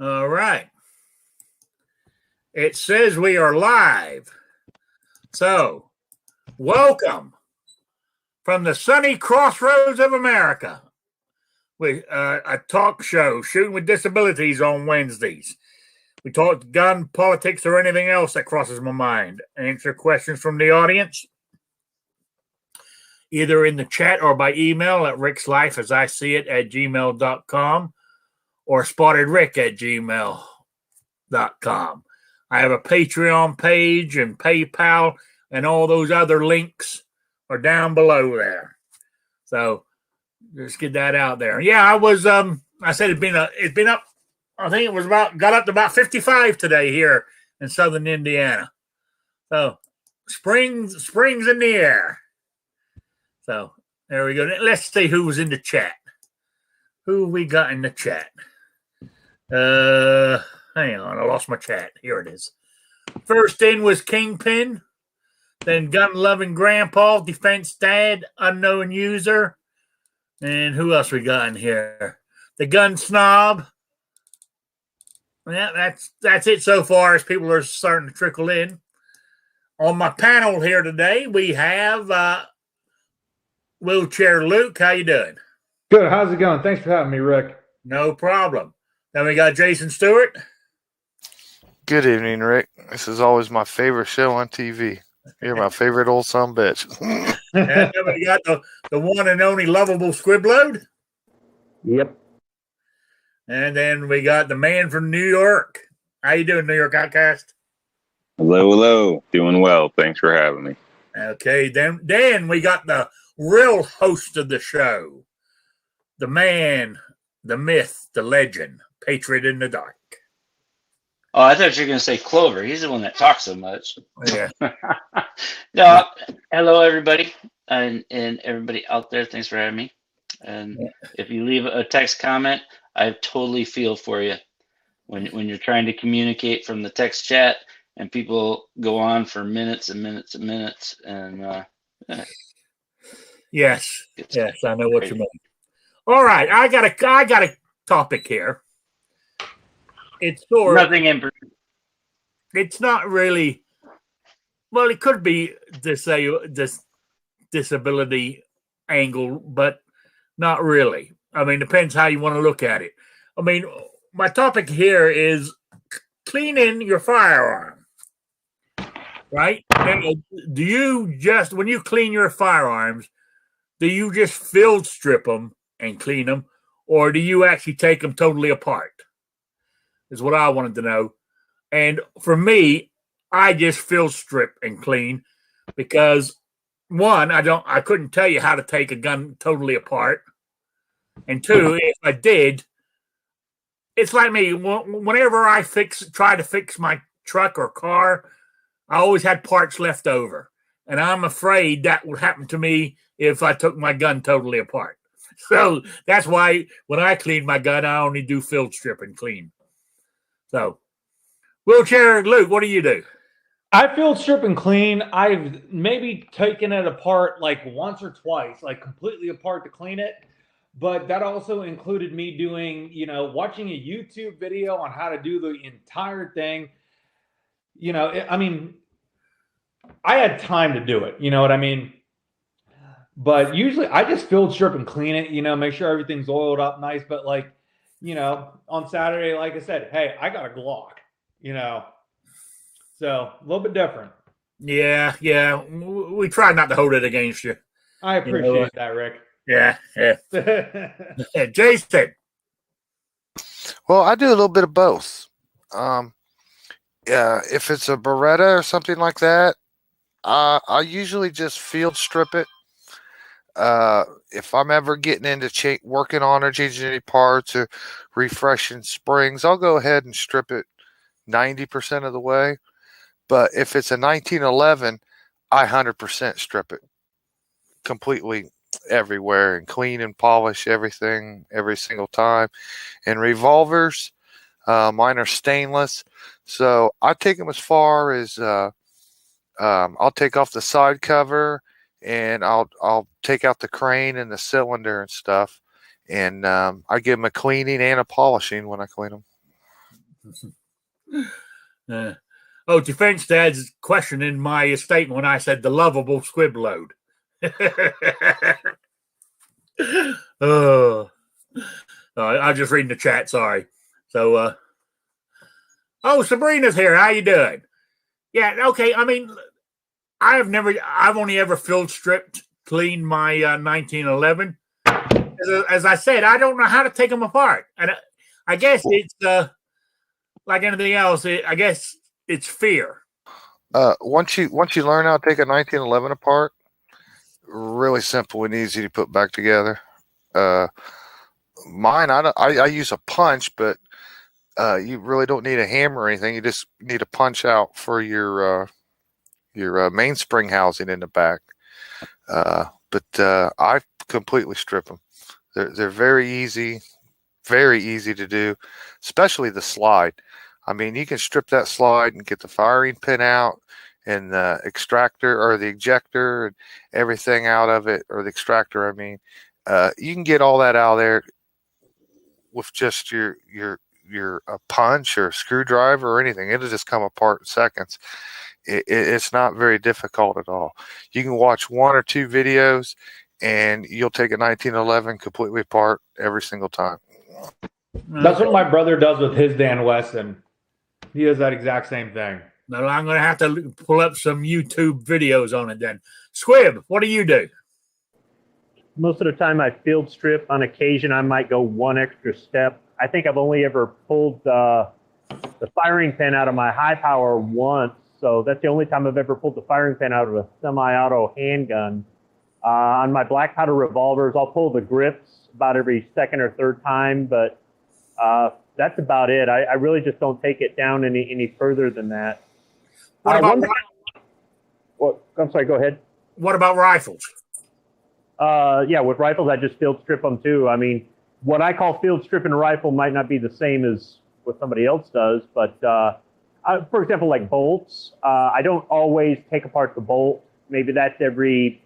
All right. It says we are live. So, welcome from the sunny crossroads of America. We a talk show, Shooting with Disabilities, on Wednesdays. We talk gun, politics, or anything else that crosses my mind. Answer questions from the audience, either in the chat or by email at rickslife@gmail.com or spottedrick@gmail.com. I have a Patreon page and PayPal, and all those other links are down below there. So just get that out there. Yeah, I was I said it's been up. I think it was got up to about 55 today here in southern Indiana. So spring's in the air. So there we go. Let's see who was in the chat. Who we got in the chat? Hang on, I lost my chat. Here it is. First in was Kingpin, then Gun Loving Grandpa, Defense Dad, Unknown User, and who else we got in here? The Gun Snob. Yeah, that's it so far, as people are starting to trickle in. On my panel here today, we have Wheelchair Luke. How you doing? Good. How's it going? Thanks for having me, Rick. No problem. Then we got Jason Stewart. Good evening, Rick. This is always my favorite show on TV. You're my favorite old son bitch. And then we got the one and only lovable Squibload. Yep. And then we got the man from New York. How you doing, New York Outcast? Hello. Doing well. Thanks for having me. Okay, then we got the real host of the show. The man, the myth, the legend, Patriot in the Dark. Oh, I thought you were going to say Clover. He's the one that talks so much. Yeah. No, hello, everybody, and everybody out there. Thanks for having me. And if you leave a text comment, I totally feel for you when you're trying to communicate from the text chat and people go on for minutes and minutes and minutes. And Yes, I know what you mean. All right, I got a topic here. It's sort of nothing in. It's not really. Well, it could be this disability angle, but not really. I mean, depends how you want to look at it. I mean, my topic here is cleaning your firearm. Right? Now, do you just, when you clean your firearms, do you just field strip them and clean them, or do you actually take them totally apart? Is what I wanted to know. And for me, I just field strip and clean because, one, I couldn't tell you how to take a gun totally apart. And two, if I did, it's like me. Whenever I try to fix my truck or car, I always had parts left over. And I'm afraid that would happen to me if I took my gun totally apart. So that's why when I clean my gun, I only do field strip and clean. So, Wheelchair Luke, what do you do? I field strip and clean. I've maybe taken it apart like once or twice, like completely apart to clean it. But that also included me doing, watching a YouTube video on how to do the entire thing. I mean, I had time to do it. You know what I mean? But usually I just field strip and clean it, make sure everything's oiled up nice. But on Saturday, like I said, hey, I got a Glock, so a little bit different. Yeah. We try not to hold it against you. I appreciate that, Rick. Yeah. Jason. Well, I do a little bit of both. If it's a Beretta or something like that, I usually just field strip it. If I'm ever getting into working on or changing any parts or refreshing springs, I'll go ahead and strip it 90% of the way. But if it's a 1911, I 100% strip it completely everywhere and clean and polish everything every single time. And revolvers, mine are stainless, so I take them as far as I'll take off the side cover and I'll take out the crane and the cylinder and stuff, and I give them a cleaning and a polishing when I clean them. Defense Dad's questioning my statement when I said the lovable squib load. I'm just reading the chat. Sorry. So, Sabrina's here. How you doing? Yeah. Okay. I mean, I've only ever field stripped, cleaned my 1911. As I said, I don't know how to take them apart, and I guess it's like anything else. I guess it's fear. Once you learn how to take a 1911 apart, really simple and easy to put back together. Mine, I use a punch, but you really don't need a hammer or anything. You just need a punch out for your mainspring housing in the back. But I completely strip them. They're very easy to do, especially the slide. I mean, you can strip that slide and get the firing pin out and the extractor or the ejector and everything out of it, or the extractor. I mean, you can get all that out of there with just your punch or screwdriver or anything. It'll just come apart in seconds. It's not very difficult at all. You can watch 1 or 2 videos and you'll take a 1911 completely apart every single time. That's what my brother does with his Dan Wesson. He does that exact same thing. Now I'm going to have to pull up some YouTube videos on it then. Squib, what do you do? Most of the time I field strip. On occasion, I might go one extra step. I think I've only ever pulled the firing pin out of my high power once. So that's the only time I've ever pulled the firing pin out of a semi-auto handgun. On my black powder revolvers, I'll pull the grips about every second or third time, but that's about it. I really just don't take it down any further than that. I'm sorry, go ahead. What about rifles? Yeah, with rifles, I just field strip them too. I mean, what I call field stripping a rifle might not be the same as what somebody else does, but for example, like bolts, I don't always take apart the bolt. Maybe that's every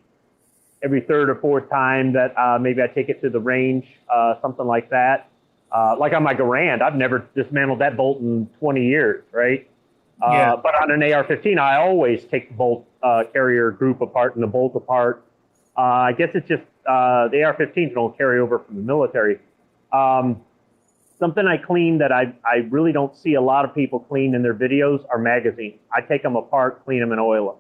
third or fourth time that maybe I take it to the range, something like that. Like on my Garand, I've never dismantled that bolt in 20 years, right? Yeah. But on an AR-15, I always take the bolt carrier group apart and the bolt apart. I guess it's just the AR-15s don't carry over from the military. Something I clean that I really don't see a lot of people clean in their videos are magazines. I take them apart, clean them, and oil them.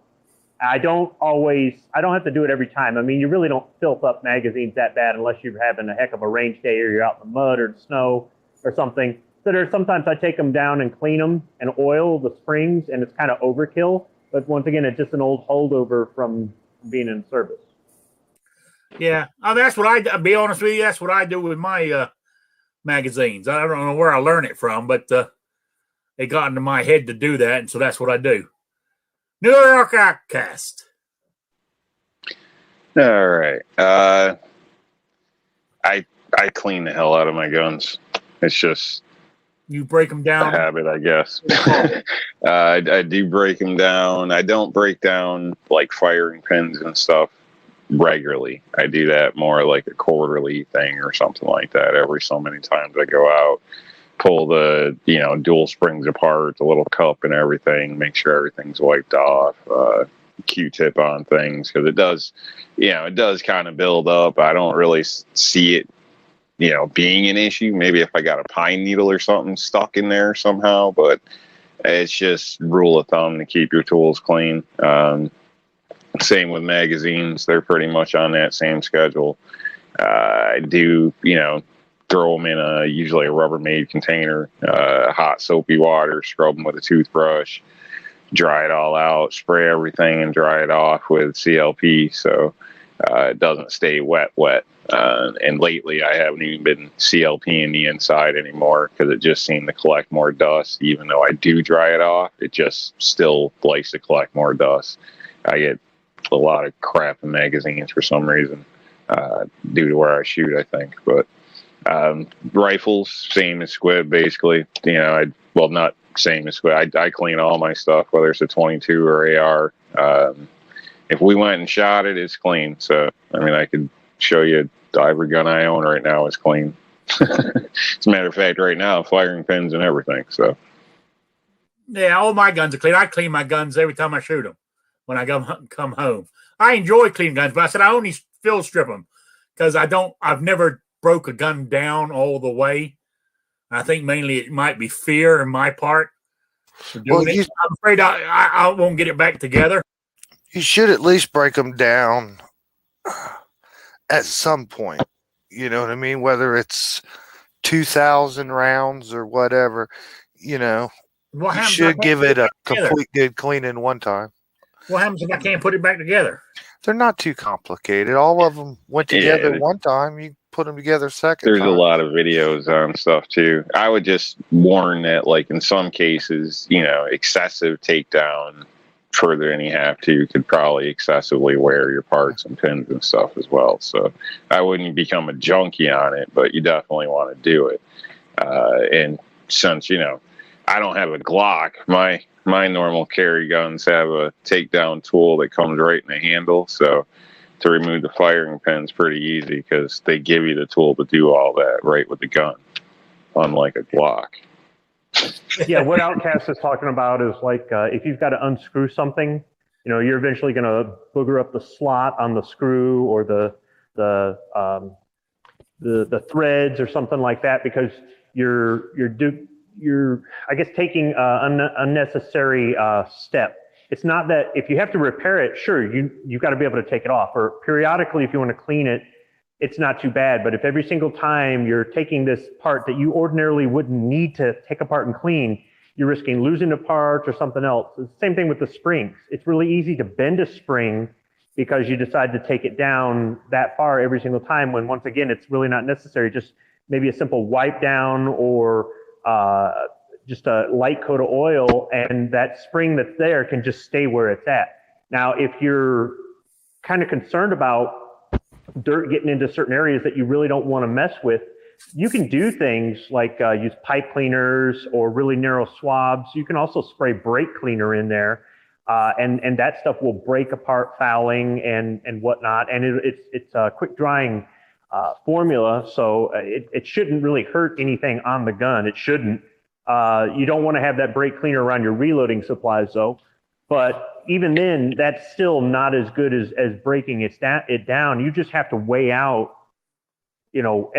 I don't have to do it every time. I mean, you really don't filth up magazines that bad unless you're having a heck of a range day or you're out in the mud or the snow or something. So there's sometimes I take them down and clean them and oil the springs, and it's kind of overkill. But once again, it's just an old holdover from being in service. Yeah, that's what I'll be honest with you. That's what I do with my magazines. I don't know where I learned it from, but it got into my head to do that, and so that's what I do. New York Outcast. All right. I clean the hell out of my guns. It's just you break them down. A habit, I guess. I do break them down. I don't break down like firing pins and stuff regularly. I do that more like a quarterly thing or something like that. Every so many times I go out, pull the dual springs apart, the little cup and everything, make sure everything's wiped off, Q-tip on things, because it does kind of build up. I don't really see it being an issue. Maybe if I got a pine needle or something stuck in there somehow, but it's just rule of thumb to keep your tools clean. Same with magazines. They're pretty much on that same schedule. I do, throw them in usually a Rubbermaid container, hot soapy water, scrub them with a toothbrush, dry it all out, spray everything and dry it off with CLP so it doesn't stay wet. And lately I haven't even been CLPing the inside anymore because it just seemed to collect more dust. Even though I do dry it off, it just still likes to collect more dust. I get a lot of crap in magazines for some reason due to where I shoot, I think. But rifles, same as Squib, basically. Not same as Squib. I clean all my stuff, whether it's a 22 or AR. If we went and shot it, it's clean. So, I could show you every gun I own right now is clean. As a matter of fact, right now, firing pins and everything. So, Yeah, all my guns are clean. I clean my guns every time I shoot them when I come home. I enjoy cleaning guns, but I said I only field strip them because I've never broke a gun down all the way. I think mainly it might be fear on my part for doing it. I'm afraid I won't get it back together. You should at least break them down at some point. You know what I mean? Whether it's 2,000 rounds or whatever, you know, you should give it a complete good cleaning one time. What happens if I can't put it back together? They're not too complicated. All of them went together one time. You put them together second time. There's a lot of videos on stuff too. I would just warn that, like, in some cases, you know, excessive takedown further than you have to could probably excessively wear your parts and pins and stuff as well. So I wouldn't become a junkie on it, but you definitely want to do it. And since, you know, I don't have a Glock, my normal carry guns have a takedown tool that comes right in the handle. So to remove the firing pin's pretty easy because they give you the tool to do all that right with the gun, unlike a Glock. Yeah, what Outcast is talking about is like if you've got to unscrew something, you know, you're eventually going to booger up the slot on the screw or the threads or something like that because you're I guess taking unnecessary step. It's not that if you have to repair it, sure, you've got to be able to take it off, or periodically if you want to clean it, it's not too bad. But if every single time you're taking this part that you ordinarily wouldn't need to take apart and clean, you're risking losing a part or something else. It's the same thing with the springs. It's really easy to bend a spring because you decide to take it down that far every single time when, once again, it's really not necessary. Just maybe a simple wipe down or just a light coat of oil, and that spring that's there can just stay where it's at. Now, if you're kind of concerned about dirt getting into certain areas that you really don't want to mess with, you can do things like use pipe cleaners or really narrow swabs. You can also spray brake cleaner in there, and that stuff will break apart fouling and whatnot. And it's a quick drying formula, so it shouldn't really hurt anything on the gun. It shouldn't. You don't want to have that brake cleaner around your reloading supplies, though. But even then, that's still not as good as breaking it down. You just have to weigh out, you know,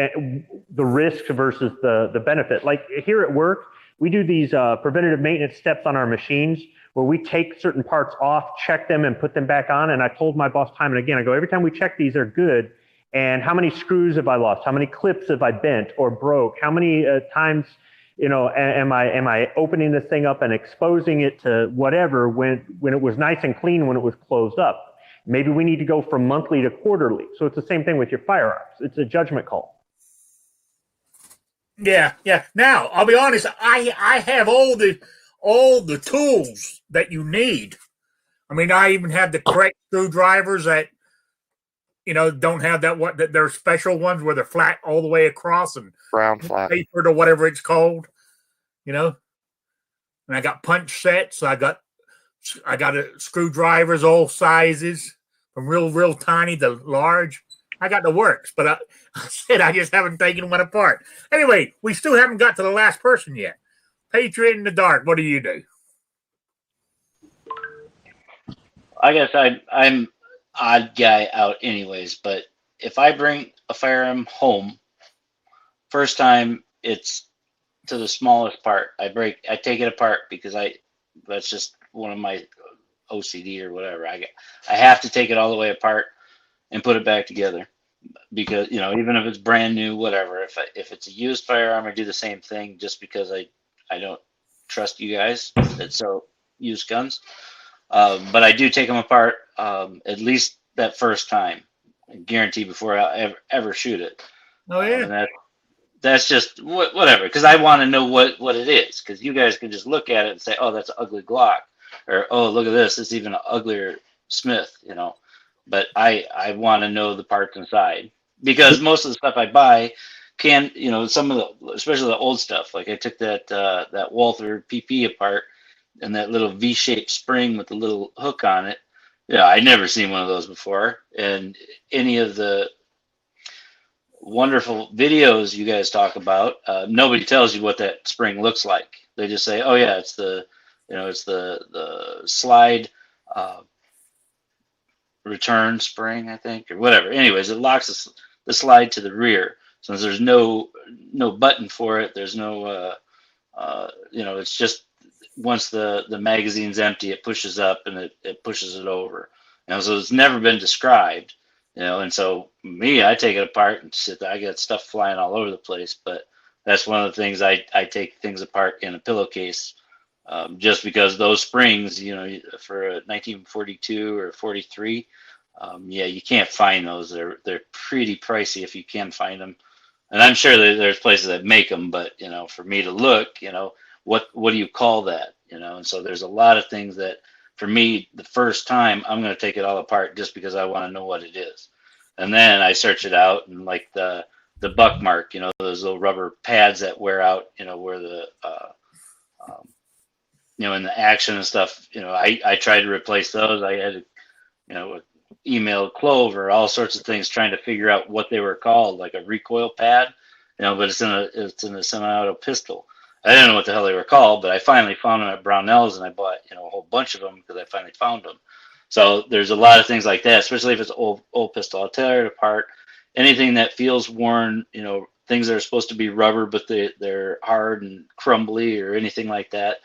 the risk versus the benefit. Like here at work, we do these preventative maintenance steps on our machines where we take certain parts off, check them, and put them back on. And I told my boss time and again, I go, every time we check these, they're good. And how many screws have I lost? How many clips have I bent or broke? How many times, you know, am I opening this thing up and exposing it to whatever when it was nice and clean when it was closed up? Maybe we need to go from monthly to quarterly. So it's the same thing with your firearms. It's a judgment call. Yeah. Now, I'll be honest, I have all the tools that you need. I mean, I even have the correct screwdrivers that, you know, don't have that they're special ones where they're flat all the way across and brown flat papered or whatever it's called, you know. And I got punch sets. I got screwdrivers, all sizes, from real tiny to large. I got the works, but I said I just haven't taken one apart. Anyway, we still haven't got to the last person yet. Patriot in the Dark, what do you do? I guess I'm odd guy out anyways, but if I bring a firearm home, first time it's to the smallest part. I take it apart because that's just one of my OCD or whatever. I have to take it all the way apart and put it back together because, you know, even if it's brand new, whatever, if it's a used firearm, I do the same thing just because I don't trust you guys that sell used guns. But I do take them apart at least that first time, I guarantee, before I ever shoot it. Oh yeah, and that's just whatever, because I want to know what it is. Because you guys can just look at it and say, "Oh, that's an ugly Glock," or "Oh, look at this, it's even an uglier Smith," you know. But I want to know the parts inside, because most of the stuff I buy can, you know, some of the, especially the old stuff. Like I took that Walther PP apart, and that little V-shaped spring with the little hook on it. Yeah, I'd never seen one of those before. And any of the wonderful videos you guys talk about, nobody tells you what that spring looks like. They just say, "Oh yeah, it's the It's the slide return spring, I think, or whatever. Anyways, it locks the slide to the rear. Since there's no button for it, there's no it's just once the magazine's empty, it pushes up and it pushes it over. So it's never been described, and so I take it apart and I got stuff flying all over the place, but that's one of the things I take things apart in a pillowcase, just because those springs, for a 1942 or 43, you can't find those. They're pretty pricey if you can find them. And I'm sure that there's places that make them, but for me to look, what do you call that? And so there's a lot of things that, for me, the first time I'm going to take it all apart just because I want to know what it is, and then I search it out, and like the buck mark, those little rubber pads that wear out, where the in the action and stuff, I tried to replace those. I had to, email Clover, all sorts of things, trying to figure out what they were called, like a recoil pad, but it's in a semi-auto pistol. I didn't know what the hell they were called, but I finally found them at Brownells, and I bought a whole bunch of them because I finally found them. So there's a lot of things like that, especially if it's old pistol. I'll tear it apart. Anything that feels worn, things that are supposed to be rubber but they're hard and crumbly or anything like that.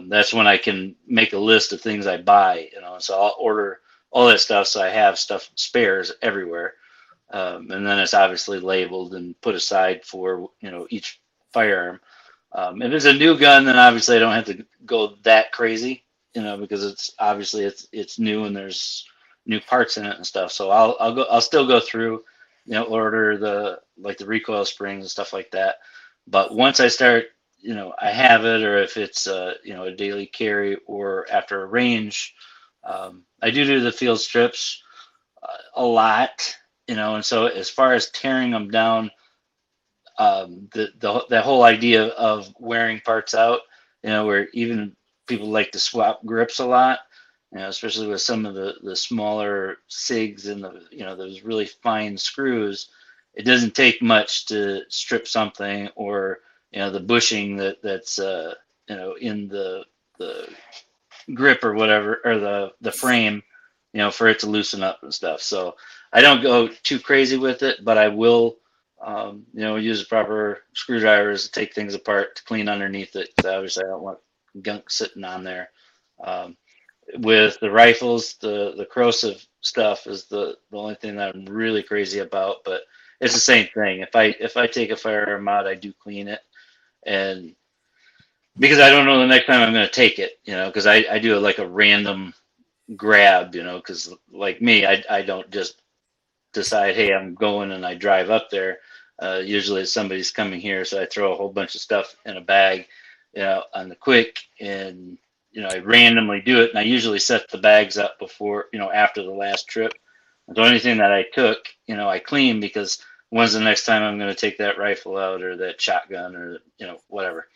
That's when I can make a list of things I buy. So I'll order all that stuff, so I have stuff spares everywhere, and then it's obviously labeled and put aside for each firearm. If it's a new gun, then obviously I don't have to go that crazy, because it's obviously it's new and there's new parts in it and stuff. So I'll still go through, order the recoil springs and stuff like that. But once I start, I have it, or if it's a daily carry or after a range, I do the field strips a lot, and so as far as tearing them down, the whole idea of wearing parts out, where even people like to swap grips a lot, especially with some of the smaller SIGs and those really fine screws. It doesn't take much to strip something, or the bushing that's in the grip or whatever, or the frame, for it to loosen up and stuff. So I don't go too crazy with it, but I will use the proper screwdrivers to take things apart to clean underneath it, because obviously I don't want gunk sitting on there. With the rifles, the corrosive stuff is the only thing that I'm really crazy about, but it's the same thing. If I take a firearm out, I do clean it, and because I don't know the next time I'm going to take it, because I do it like a random grab, because like me, I don't just decide, hey, I'm going, and I drive up there. Usually somebody's coming here, so I throw a whole bunch of stuff in a bag, on the quick, and I randomly do it, and I usually set the bags up before, after the last trip. The only thing that I took, I clean, because when's the next time I'm going to take that rifle out, or that shotgun, or whatever.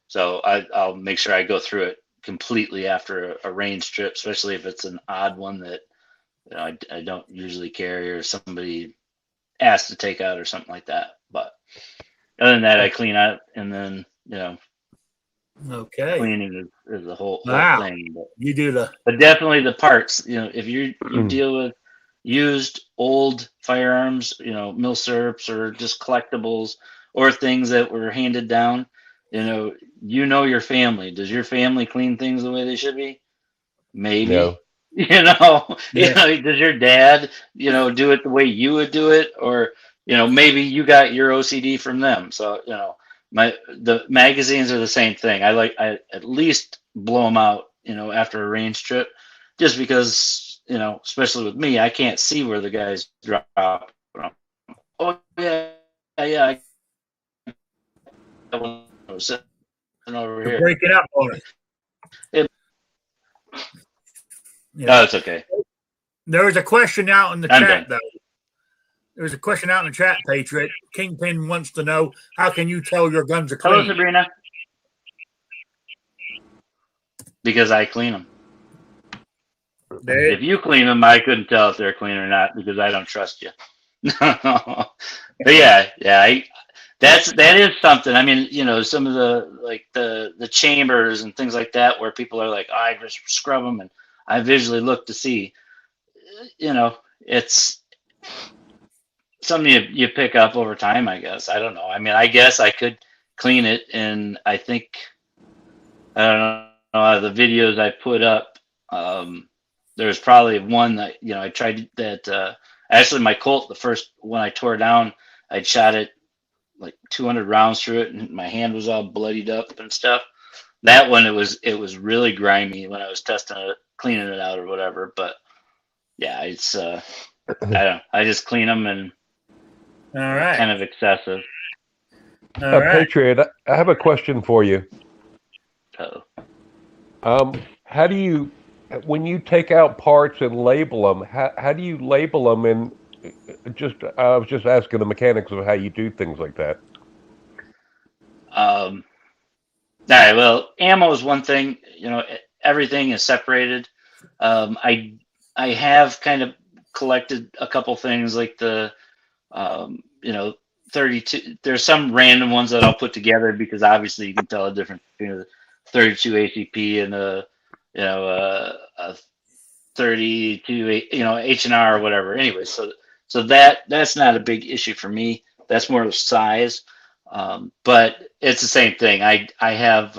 So I'll make sure I go through it completely after a range trip, especially if it's an odd one that I don't usually carry, or somebody asked to take out or something like that. But other than that, I clean out, and then Okay. cleaning is the whole thing. But you do but definitely the parts. If you deal with used old firearms, milsurps, or just collectibles, or things that were handed down, your family. Does your family clean things the way they should be? Maybe. No. Does your dad, do it the way you would do it? Or, maybe you got your OCD from them. So, the magazines are the same thing. I at least blow them out, after a range trip, just because, especially with me, I can't see where the guys drop from. Oh yeah. I was sitting over You're here. breaking up on it. No, it's okay. There was a question out in the I'm chat, done. though. There's a question out in the chat, Patriot. Kingpin wants to know, how can you tell your guns are clean? Hello, Sabrina. Because I clean them. If you clean them, I couldn't tell if they're clean or not, because I don't trust you. But yeah, that is something. I mean, some of the chambers and things like that where people are like, I just scrub them, and I visually look to see. It's something you pick up over time, I guess. I don't know. I mean, I guess I could clean it, and I think, I don't know, the videos I put up, there's probably one that, I tried that, actually my Colt, the first one I tore down, I'd shot it like 200 rounds through it, and my hand was all bloodied up and stuff. That one, it was really grimy when I was testing it, cleaning it out or whatever. But yeah, it's, I don't know. I just clean them, and All right. kind of excessive. All right. Patriot, I have a question for you. So, How do you, when you take out parts and label them, how do you label them? And I was just asking the mechanics of how you do things like that. all right. Well, ammo is one thing. Everything is separated. I have kind of collected a couple things like the 32. There's some random ones that I'll put together because obviously you can tell the difference between a 32 ACP and a 32 H&R or whatever. Anyway, so that's not a big issue for me. That's more of size. But it's the same thing. I have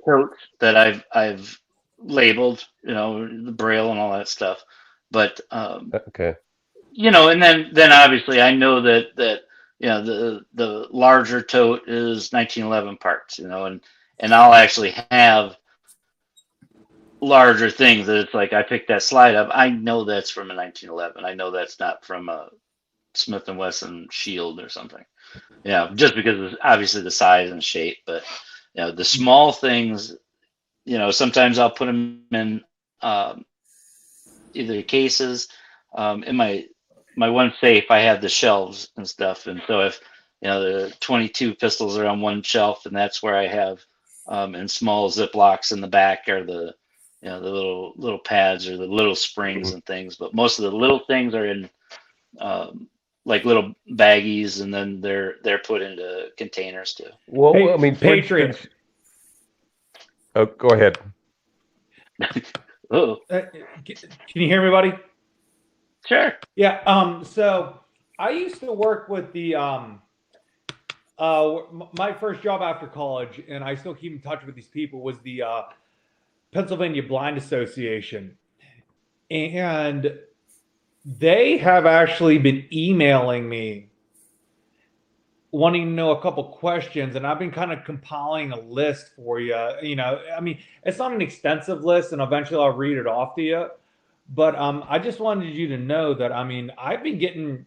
totes that I've labeled, the braille and all that stuff. But Okay. and then obviously I know that the larger tote is 1911 parts, and I'll actually have larger things that it's like I picked that slide up. I know that's from a 1911. I know that's not from a Smith & Wesson Shield or something. Just because of obviously the size and shape. But the small things, sometimes I'll put them in either cases. In my one safe, I have the shelves and stuff, and so if the 22 pistols are on one shelf, and that's where I have in small Ziplocs in the back are the the little pads or the little springs and things. But most of the little things are in like little baggies, and then they're put into containers too. Well, Hey, I mean, Patriot. Oh, go ahead. Oh, Can you hear me, buddy? sure. Yeah. So I used to work with the my first job after college, and I still keep in touch with these people, was the Pennsylvania Blind Association, and they have actually been emailing me wanting to know a couple questions, and I've been kind of compiling a list for you. I mean, it's not an extensive list, and eventually I'll read it off to you. But I just wanted you to know that, I mean, I've been getting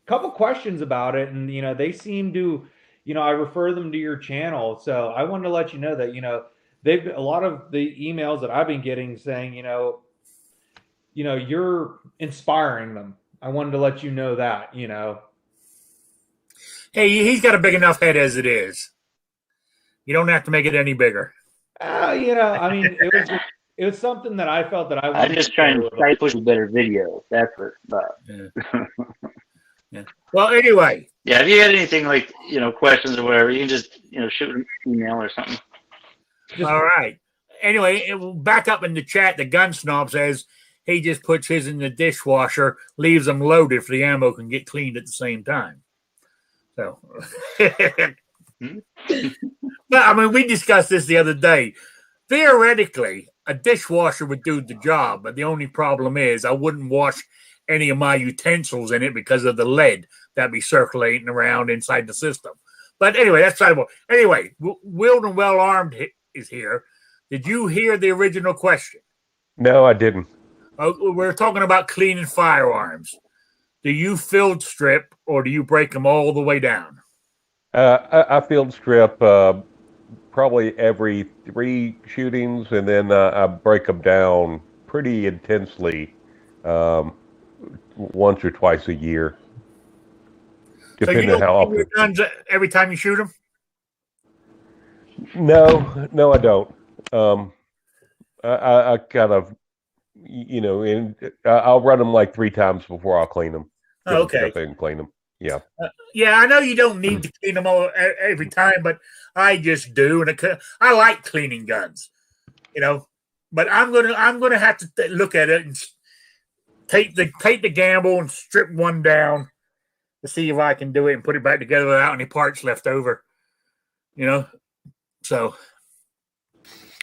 a couple questions about it, and they seem to, I refer them to your channel. So I wanted to let you know that, they've a lot of the emails that I've been getting saying, you're inspiring them. I wanted to let you know that, Hey, he's got a big enough head as it is. You don't have to make it any bigger. I mean, it was something that I felt that I wanted I'm just to trying share to with try to push a better video. That's what. Yeah. Well, anyway. Yeah, if you had anything like questions or whatever, you can just shoot an email or something. All right. Anyway, back up in the chat, the gun snob says he just puts his in the dishwasher, leaves them loaded for the ammo can get cleaned at the same time. So, but I mean, we discussed this the other day. Theoretically, a dishwasher would do the job, but the only problem is I wouldn't wash any of my utensils in it because of the lead that'd be circulating around inside the system. But anyway, that's side of it. Anyway, Willed and Well Armed is here. Did you hear the original question? No, I didn't. We're talking about cleaning firearms. Do you field strip or do you break them all the way down? I field strip probably every 3 shootings, and then I break them down pretty intensely once or twice a year, depending on how often. Your guns every time you shoot them? No, I don't. I kind of, I'll run them like 3 times before I'll clean them. Okay. And clean them. Yeah. Yeah, I know you don't need to clean them all every time, but I just do, and I like cleaning guns, you know. But I'm gonna have to look at it and take the gamble and strip one down to see if I can do it and put it back together without any parts left over, you know. So,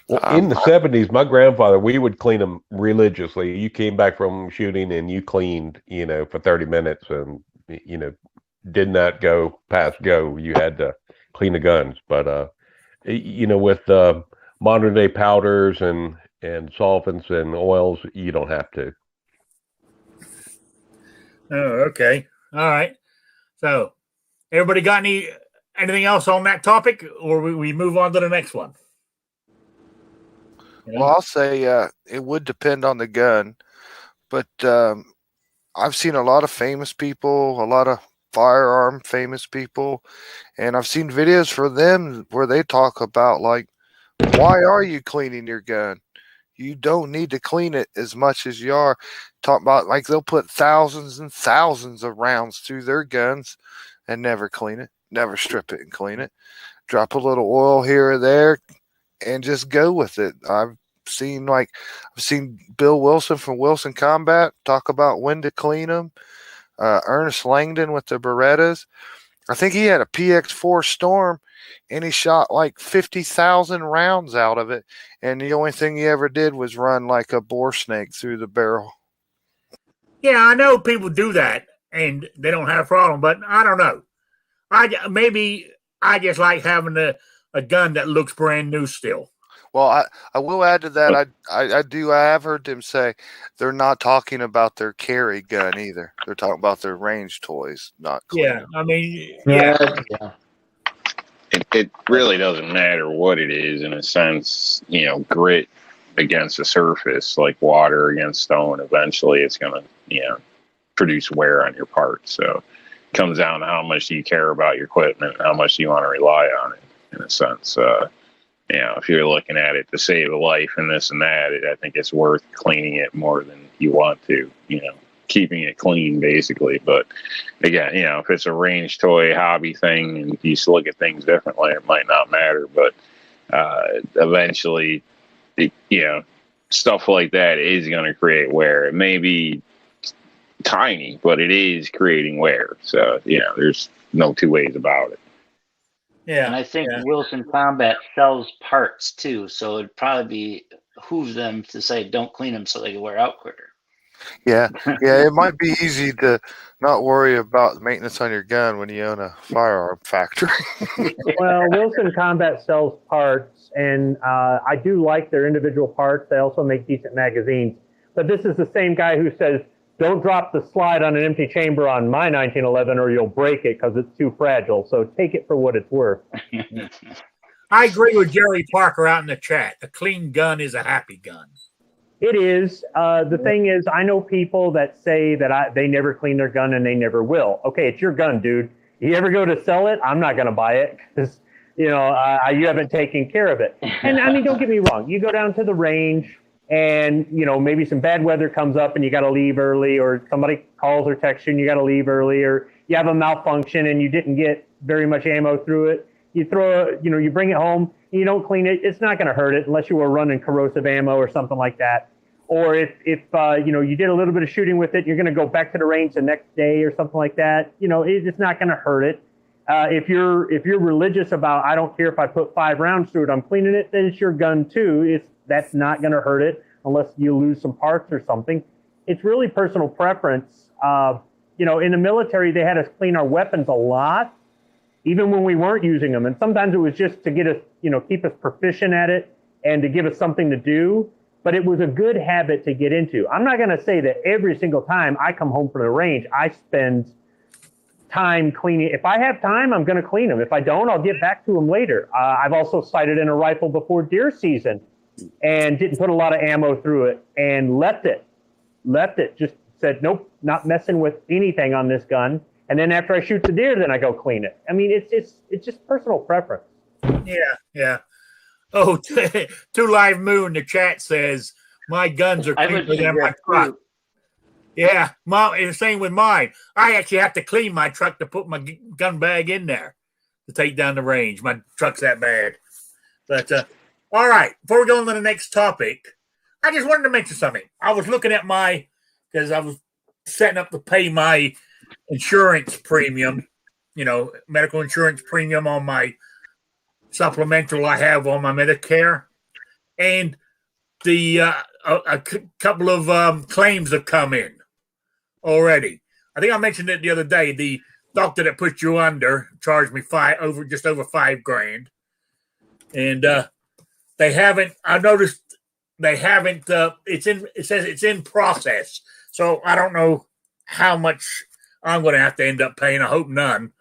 well, in the 70s, my grandfather, we would clean them religiously. You came back from shooting and you cleaned, for 30 minutes, and did not go past go. You had to clean the guns. But with modern day powders and solvents and oils, you don't have to. oh, okay, all right. So, everybody got anything else on that topic, or we move on to the next one? Well, I'll say it would depend on the gun, but I've seen a lot of famous people, a lot of firearm famous people, and I've seen videos for them where they talk about, like, why are you cleaning your gun? You don't need to clean it as much as you are. Talk about, like, they'll put thousands and thousands of rounds through their guns and never clean it, never strip it and clean it. Drop a little oil here or there and just go with it. I've seen Bill Wilson from Wilson Combat talk about when to clean them. Ernest Langdon with the Berettas. I think he had a PX4 Storm, and he shot like 50,000 rounds out of it, and the only thing he ever did was run like a bore snake through the barrel. Yeah, I know people do that, and they don't have a problem, but I don't know. Maybe I just like having a gun that looks brand new still. Well, I will add to that. I have heard them say they're not talking about their carry gun either. They're talking about their range toys, not clean. Yeah, I mean, yeah. It really doesn't matter what it is, in a sense. Grit against a surface, like water against stone, eventually it's going to produce wear on your parts. So it comes down to how much do you care about your equipment and how much do you want to rely on it, in a sense. If you're looking at it to save a life and this and that, I think it's worth cleaning it more than you want to, keeping it clean, basically. But again, if it's a range toy hobby thing and you just look at things differently, it might not matter. But eventually, stuff like that is going to create wear. It may be tiny, but it is creating wear. So, there's no two ways about it. yeah. And I think Wilson Combat sells parts too, so it'd probably behoove them to say don't clean them so they can wear out quicker. Yeah, it might be easy to not worry about maintenance on your gun when you own a firearm factory. Well, Wilson Combat sells parts, and I do like their individual parts. They also make decent magazines. But this is the same guy who says, don't drop the slide on an empty chamber on my 1911 or you'll break it because it's too fragile. So take it for what it's worth. I agree with Jerry Parker out in the chat. A clean gun is a happy gun. It is. The thing is, I know people that say that they never clean their gun and they never will. Okay, it's your gun, dude. You ever go to sell it? I'm not going to buy it because, you haven't taken care of it. And I mean, don't get me wrong. You go down to the range and, maybe some bad weather comes up and you got to leave early, or somebody calls or texts you and you got to leave early, or you have a malfunction and you didn't get very much ammo through it. You you bring it home, you don't clean it. It's not going to hurt it unless you were running corrosive ammo or something like that. Or if you did a little bit of shooting with it, you're going to go back to the range the next day or something like that. It's not going to hurt it. If you're religious about, I don't care if I put 5 rounds through it, I'm cleaning it, then it's your gun too. That's not going to hurt it unless you lose some parts or something. It's really personal preference. In the military, they had us clean our weapons a lot, even when we weren't using them. And sometimes it was just to get us, keep us proficient at it and to give us something to do. But it was a good habit to get into. I'm not going to say that every single time I come home from the range, I spend time cleaning. If I have time, I'm going to clean them. If I don't, I'll get back to them later. I've also sighted in a rifle before deer season and didn't put a lot of ammo through it and left it, just said, nope, not messing with anything on this gun. And then after I shoot the deer, then I go clean it. I mean, it's just personal preference. Yeah. Oh, Two Live Moon, the chat says, my guns are cleaner than my truck. Yeah, mom. And the same with mine. I actually have to clean my truck to put my gun bag in there to take down the range. My truck's that bad. But all right, before we go on to the next topic, I just wanted to mention something. I was looking at because I was setting up to pay my insurance premium, medical insurance premium on my supplemental I have on my Medicare, and the a couple of claims have come in already. I think I mentioned it the other day. The doctor that put you under charged me just over $5,000, and they haven't. I noticed they haven't. It says it's in process, so I don't know how much I'm going to have to end up paying. I hope none.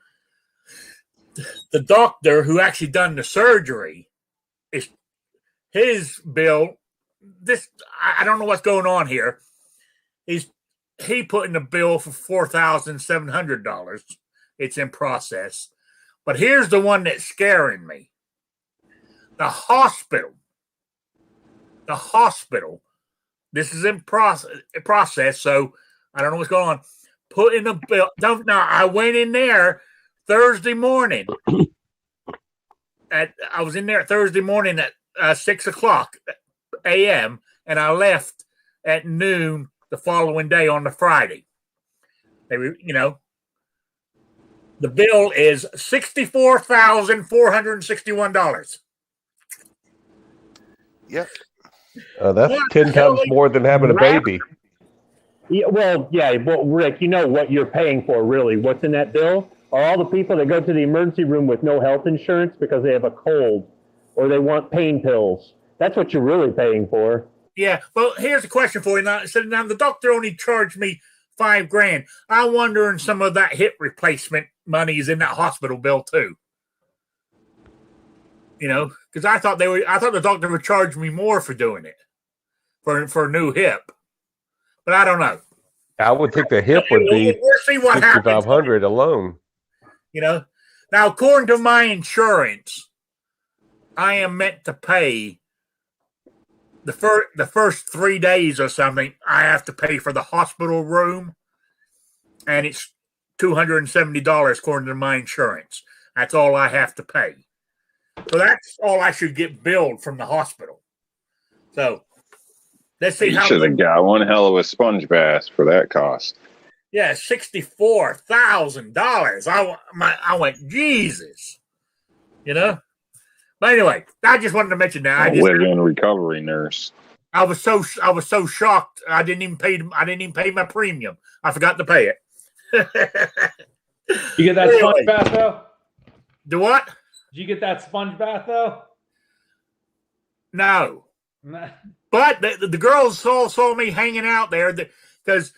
The doctor who actually done the surgery, is his bill. I don't know what's going on here. He put in the bill for $4,700. It's in process. But here's the one that's scaring me. The hospital. This is in process, so I don't know what's going on. Put in the bill. Now, I went in there Thursday morning. I was in there Thursday morning at 6 o'clock a.m., and I left at noon the following day on the Friday. The bill is $64,461. Yep. That's 10 times more than having a baby. Yeah, well, Rick, you know what you're paying for, really. What's in that bill are all the people that go to the emergency room with no health insurance because they have a cold or they want pain pills. That's what you're really paying for. Yeah, well, here's a question for you. Now, the doctor only charged me $5,000. I'm wondering some of that hip replacement money is in that hospital bill too. Because I thought the doctor would charge me more for doing it, for a new hip, but I don't know. I would think the hip would be we'll see what happens. $6,500 alone. Now according to my insurance, I am meant to pay the first 3 days or something. I have to pay for the hospital room, and it's $270 according to my insurance. That's all I have to pay. So that's all I should get billed from the hospital. So let's see. You should have got one hell of a sponge bath for that cost. Yeah, $64,000. I went, Jesus. But anyway, I just wanted to mention that. Live-in recovery nurse. I was so shocked. I didn't even pay my premium. I forgot to pay it. You get that sponge bath though? Do what? Did you get that sponge bath though? No. But the girls saw me hanging out there because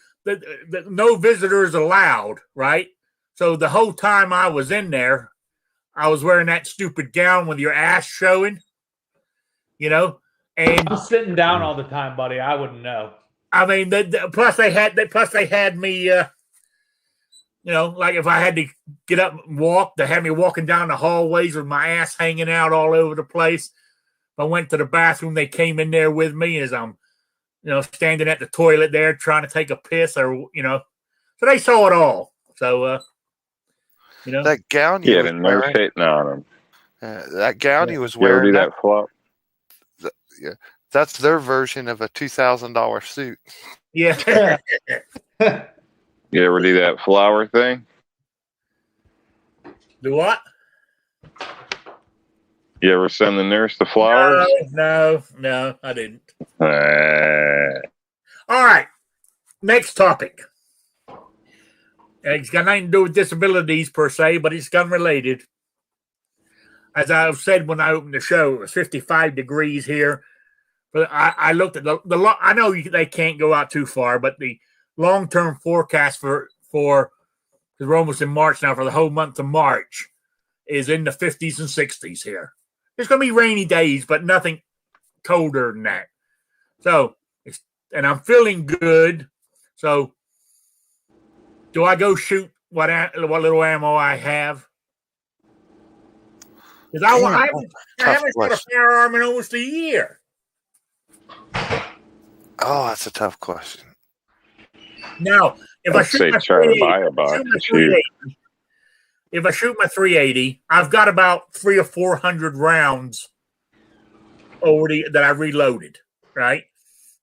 no visitors allowed, right? So the whole time I was in there, I was wearing that stupid gown with your ass showing, And I'm sitting down all the time, buddy. I wouldn't know. I mean, plus they had me, like if I had to get up and walk, they had me walking down the hallways with my ass hanging out all over the place. If I went to the bathroom, they came in there with me as I'm, standing at the toilet there trying to take a piss or, so they saw it all. So, that gown you had a nurse hitting on him. That gown he was wearing. You ever do that flop? Yeah, that's their version of a $2,000 suit. Yeah. You ever do that flower thing? Do what? You ever send the nurse the flowers? No, I didn't. All right. Next topic. It's got nothing to do with disabilities per se, but it's gun related. As I've said when I opened the show, it was 55 degrees here. But I looked at I know they can't go out too far, but the long-term forecast for because we're almost in March now, for the whole month of March is in the 50s and 60s here. There's going to be rainy days, but nothing colder than that. So, and I'm feeling good. So, do I go shoot what little ammo I have? Because I haven't shot a firearm in almost a year. Oh, that's a tough question. Now, if I I'd shoot say my try to 380, buy a box and shoot. 380, if I shoot my 380, I've got about 300 or 400 rounds already that I reloaded, right?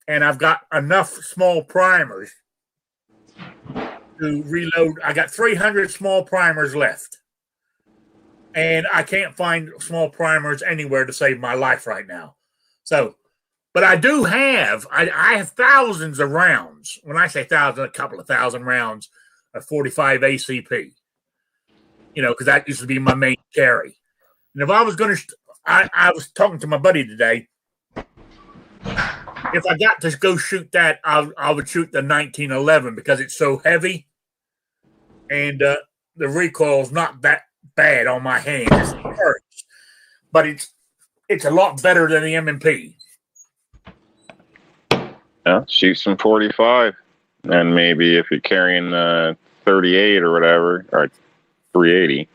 And I've got enough small primers to reload. I got 300 small primers left. And I can't find small primers anywhere to save my life right now. So, but I do have, I have thousands of rounds. When I say thousands, a couple of thousand rounds of 45 ACP. You know, because that used to be my main carry. And if I was going to, I was talking to my buddy today. If I got to go shoot that, I would shoot the 1911 because it's so heavy. And the recoil's not that bad on my hands. It hurts. But it's a lot better than the M&P. Yeah, shoot some 45. And maybe if you're carrying 38 or whatever, or 380,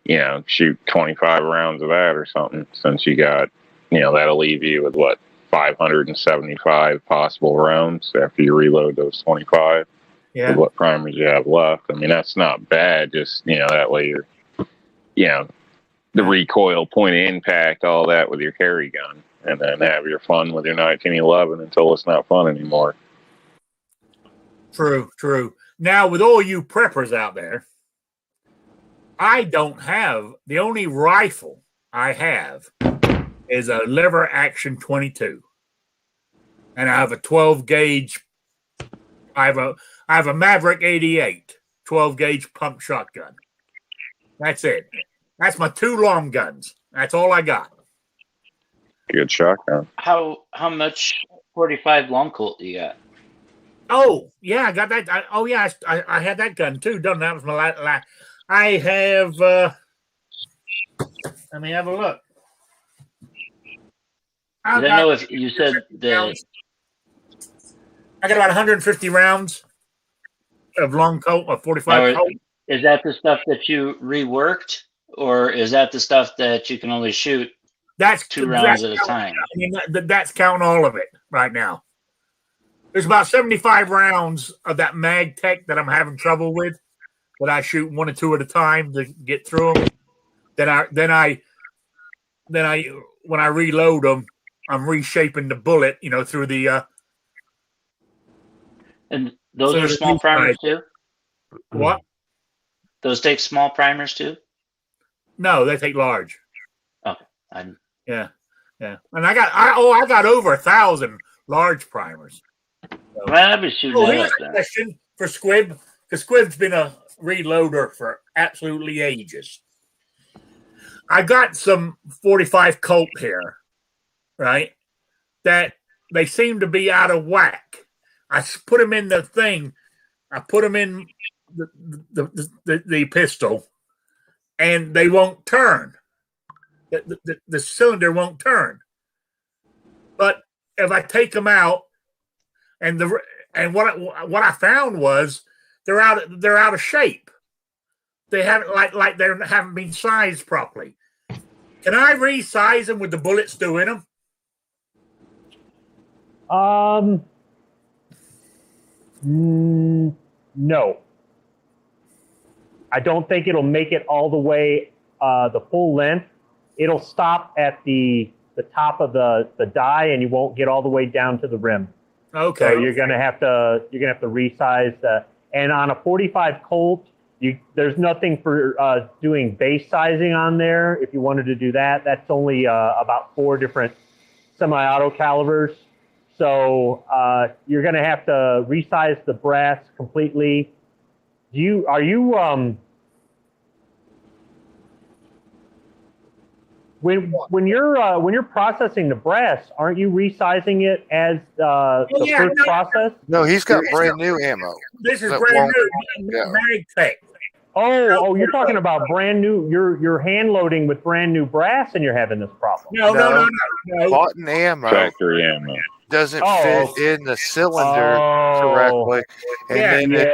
you know, shoot 25 rounds of that or something, since you got, you know, that'll leave you with what, 575 possible rounds after you reload those 25. Yeah. With what primers you have left. I mean, that's not bad. Just, you know, that way you're, you know, the recoil, point of impact, all that with your carry gun, and then have your fun with your 1911 until it's not fun anymore. True, true. Now, with all you preppers out there, I don't have, the only rifle I have is a lever action 22. And I have a 12 gauge, I have a Maverick 88, 12 gauge pump shotgun. That's it. That's my two long guns. That's all I got. Good shotgun. How much 45 long Colt you got? Oh, yeah, I got that. I had that gun too. Done that was my last. I have, let me have a look. I don't know if you said the. I got about 150 rounds of long Colt, of 45 Colt. Is that the stuff that you reworked, or is that the stuff that you can only shoot that's 2 rounds at a time? I mean, that's counting all of it right now. There's about 75 rounds of that mag tech that I'm having trouble with, that I shoot 1 or 2 at a time to get through them. Then I when I reload them, I'm reshaping the bullet, you know, through the. And those are small primers too? What? Those take small primers too? No, they take large. Okay. Yeah. And I got over 1,000 large primers. So. Well, I'd be shooting that Here's up a there. question for Squib, because Squib's been a reloader for absolutely ages. I got some 45 Colt here, right? That they seem to be out of whack. I put them in the thing. I put them in the pistol, and they won't turn. The cylinder won't turn. But if I take them out, and what I found was they're out of shape. They haven't like they haven't been sized properly. Can I resize them with the bullets still in them? No. I don't think it'll make it all the way the full length. It'll stop at the top of the die, and you won't get all the way down to the rim. Okay. So you're gonna have to resize that. And on a 45 Colt, there's nothing for doing base sizing on there. If you wanted to do that, that's only about 4 different semi-auto calibers. So you're going to have to resize the brass completely. When you're processing the brass, aren't you resizing it as the first process? No, he's got brand new ammo. This is brand new mag tech. Oh, you're talking about brand new. You're hand loading with brand new brass, and you're having this problem. No. Cotton ammo. Factory ammo. Doesn't fit in the cylinder correctly, and then it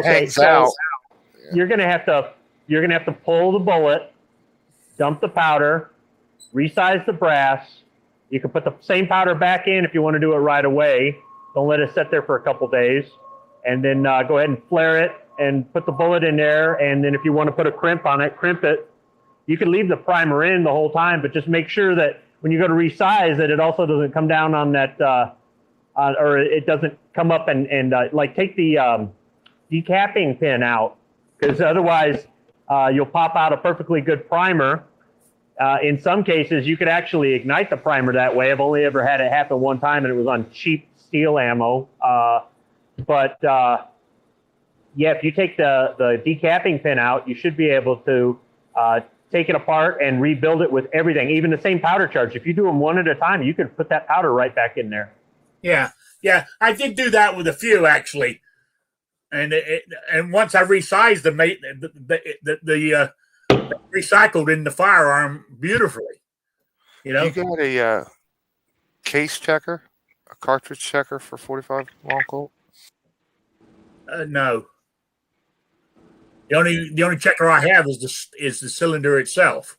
hangs out. You're gonna have to pull the bullet, dump the powder, resize the brass. You can put the same powder back in if you want to do it right away. Don't let it sit there for a couple days. and then go ahead and flare it and put the bullet in there. And then if you want to put a crimp on it, crimp it. You can leave the primer in the whole time, but just make sure that when you go to resize that it also doesn't come down on that, or it doesn't come up and like take the decapping pin out, because otherwise you'll pop out a perfectly good primer. In some cases, you could actually ignite the primer that way. I've only ever had it happen one time, and it was on cheap steel ammo. But yeah, if you take the decapping pin out, you should be able to take it apart and rebuild it with everything, even the same powder charge. If you do them one at a time, you can put that powder right back in there. Yeah, I did do that with a few actually, and once I resized them, the recycled in the firearm beautifully. You know, You got a case checker, a cartridge checker for 45 long Colt? No. The only checker I have is the cylinder itself.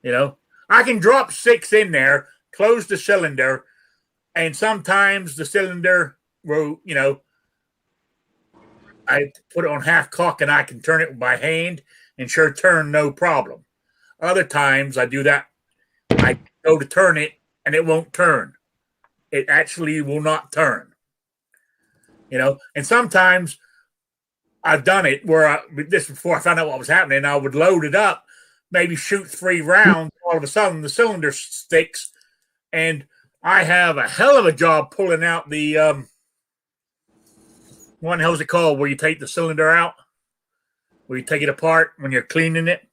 You know, I can drop 6 in there, close the cylinder, and sometimes the cylinder will, you know, I put it on half cock and I can turn it by hand and sure turn no problem. Other times I do that, I go to turn it and it won't turn. It actually will not turn. You know, and sometimes I've done it where this before I found out what was happening. I would load it up, maybe shoot 3 rounds. All of a sudden, the cylinder sticks, and I have a hell of a job pulling out the what the hell's it called? Where you take the cylinder out, where you take it apart when you're cleaning it.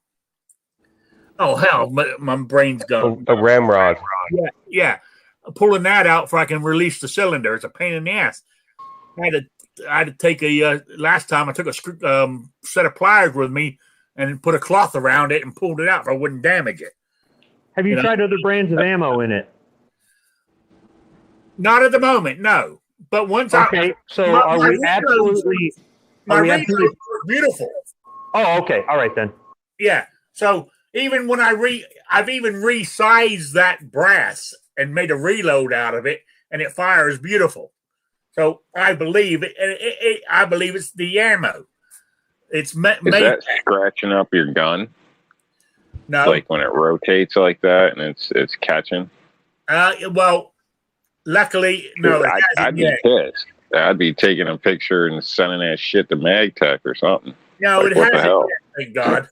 Oh hell, my brain's gone. A ramrod. Yeah, pulling that out before I can release the cylinder. It's a pain in the ass. I had to take last time I took a set of pliers with me and put a cloth around it and pulled it out so I wouldn't damage it. Have you tried other brands of ammo in it? Not at the moment, no. But once are we absolutely beautiful. Oh, okay. All right then. Yeah. So even when I've even resized that brass and made a reload out of it, and it fires beautiful. So I believe I believe it's the ammo. It's Is that scratching up your gun? No, like when it rotates like that and it's catching. Well, luckily, no. I'd be pissed. I'd be taking a picture and sending that shit to MagTech or something. No, like, it hasn't. Yet, thank God.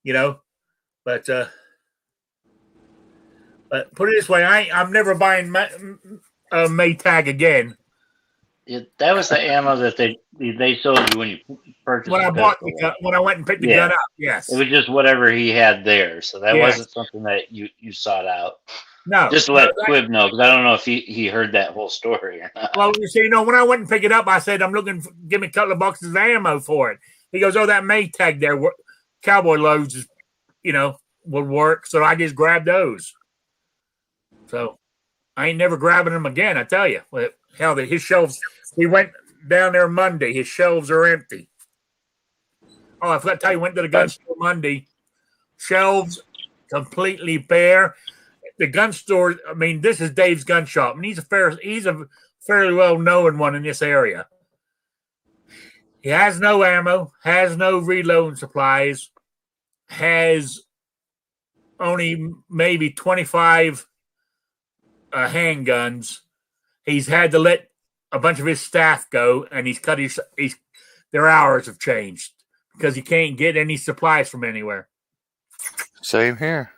You know, but put it this way, I'm never buying Maytag again. Yeah, that was the ammo that they sold you when you purchased. When I went and picked the gun up, yes, it was just whatever he had there, so that wasn't something that you sought out. No, just to let Quib know, because I don't know if he heard that whole story or not. Well, you see, when I went and picked it up, I said, "I'm looking. Give me a couple of boxes of ammo for it." He goes, "Oh, that Maytag there, cowboy loads, would work." So I just grabbed those. So I ain't never grabbing them again. I tell you, hell, his shelves. He went down there Monday. His shelves are empty. Oh, I forgot to tell you, went to the gun store Monday. Shelves completely bare. The gun store. I mean, this is Dave's gun shop, and he's a fairly well known one in this area. He has no ammo, has no reloading supplies, has only maybe 25 handguns. He's had to let a bunch of his staff go, and he's cut their hours have changed because he can't get any supplies from anywhere. Same here.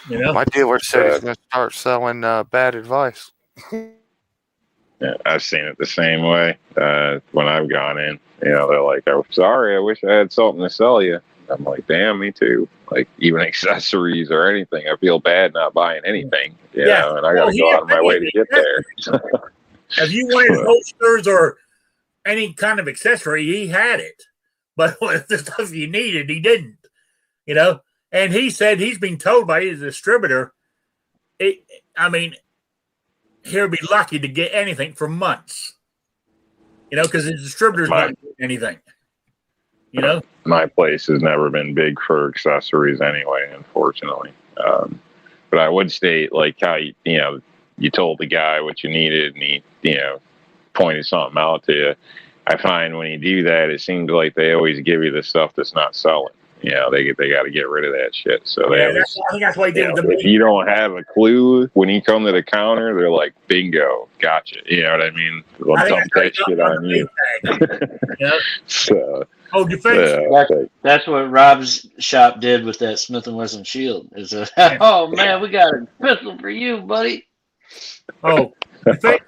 My dealer said he's going to start selling bad advice. Yeah, I've seen it the same way when I've gone in. They're like, "I'm sorry, I wish I had something to sell you." I'm like, "Damn, me too." Like even accessories or anything, I feel bad not buying anything. And I got to go out of my way to get there. If you wanted holsters or any kind of accessory, he had it. But the stuff you needed, he didn't. And he said he's been told by his distributor, he'll be lucky to get anything for months. Because his distributor's not getting anything. My place has never been big for accessories anyway, unfortunately. But I would state, like, how you told the guy what you needed, and he pointed something out to you. I find when you do that, it seems like they always give you the stuff that's not selling. You know, they got to get rid of that shit. So they Yeah, always, I think that's what he did with the if you don't have a clue when you come to the counter, they're like, "Bingo, gotcha." You know what I mean? They'll dump that shit on you. Yeah. So, Oh, defense. That's what Rob's shop did with that Smith & Wesson Shield. Is oh man, we got a pistol for you, buddy. Oh, defense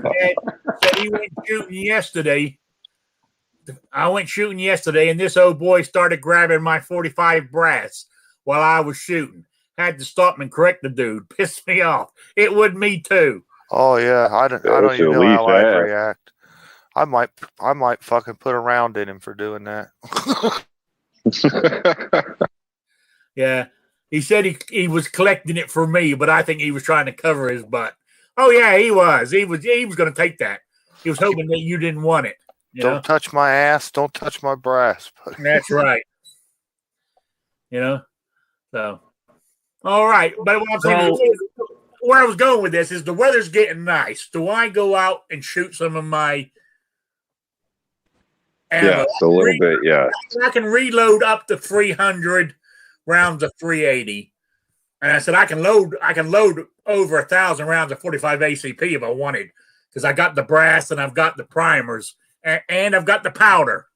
said he went shooting yesterday. I went shooting yesterday, and this old boy started grabbing my 45 brass while I was shooting. Had to stop and correct the dude. Pissed me off. It would me too. Oh yeah, I don't even know how I'd react. I might fucking put a round in him for doing that. Yeah, he said he was collecting it for me, but I think he was trying to cover his butt. Oh yeah, he was. He was going to take that. He was hoping that you didn't want it. Don't touch my ass. Don't touch my brass. That's right. You know, so all right. But what I'm saying, where I was going with this is the weather's getting nice. Do I go out and shoot some of my ammo? Yes, a little bit. Yeah, I can reload up to 300 rounds of 380, and I said I can load over 1,000 rounds of 45 ACP if I wanted, because I got the brass and I've got the primers and I've got the powder.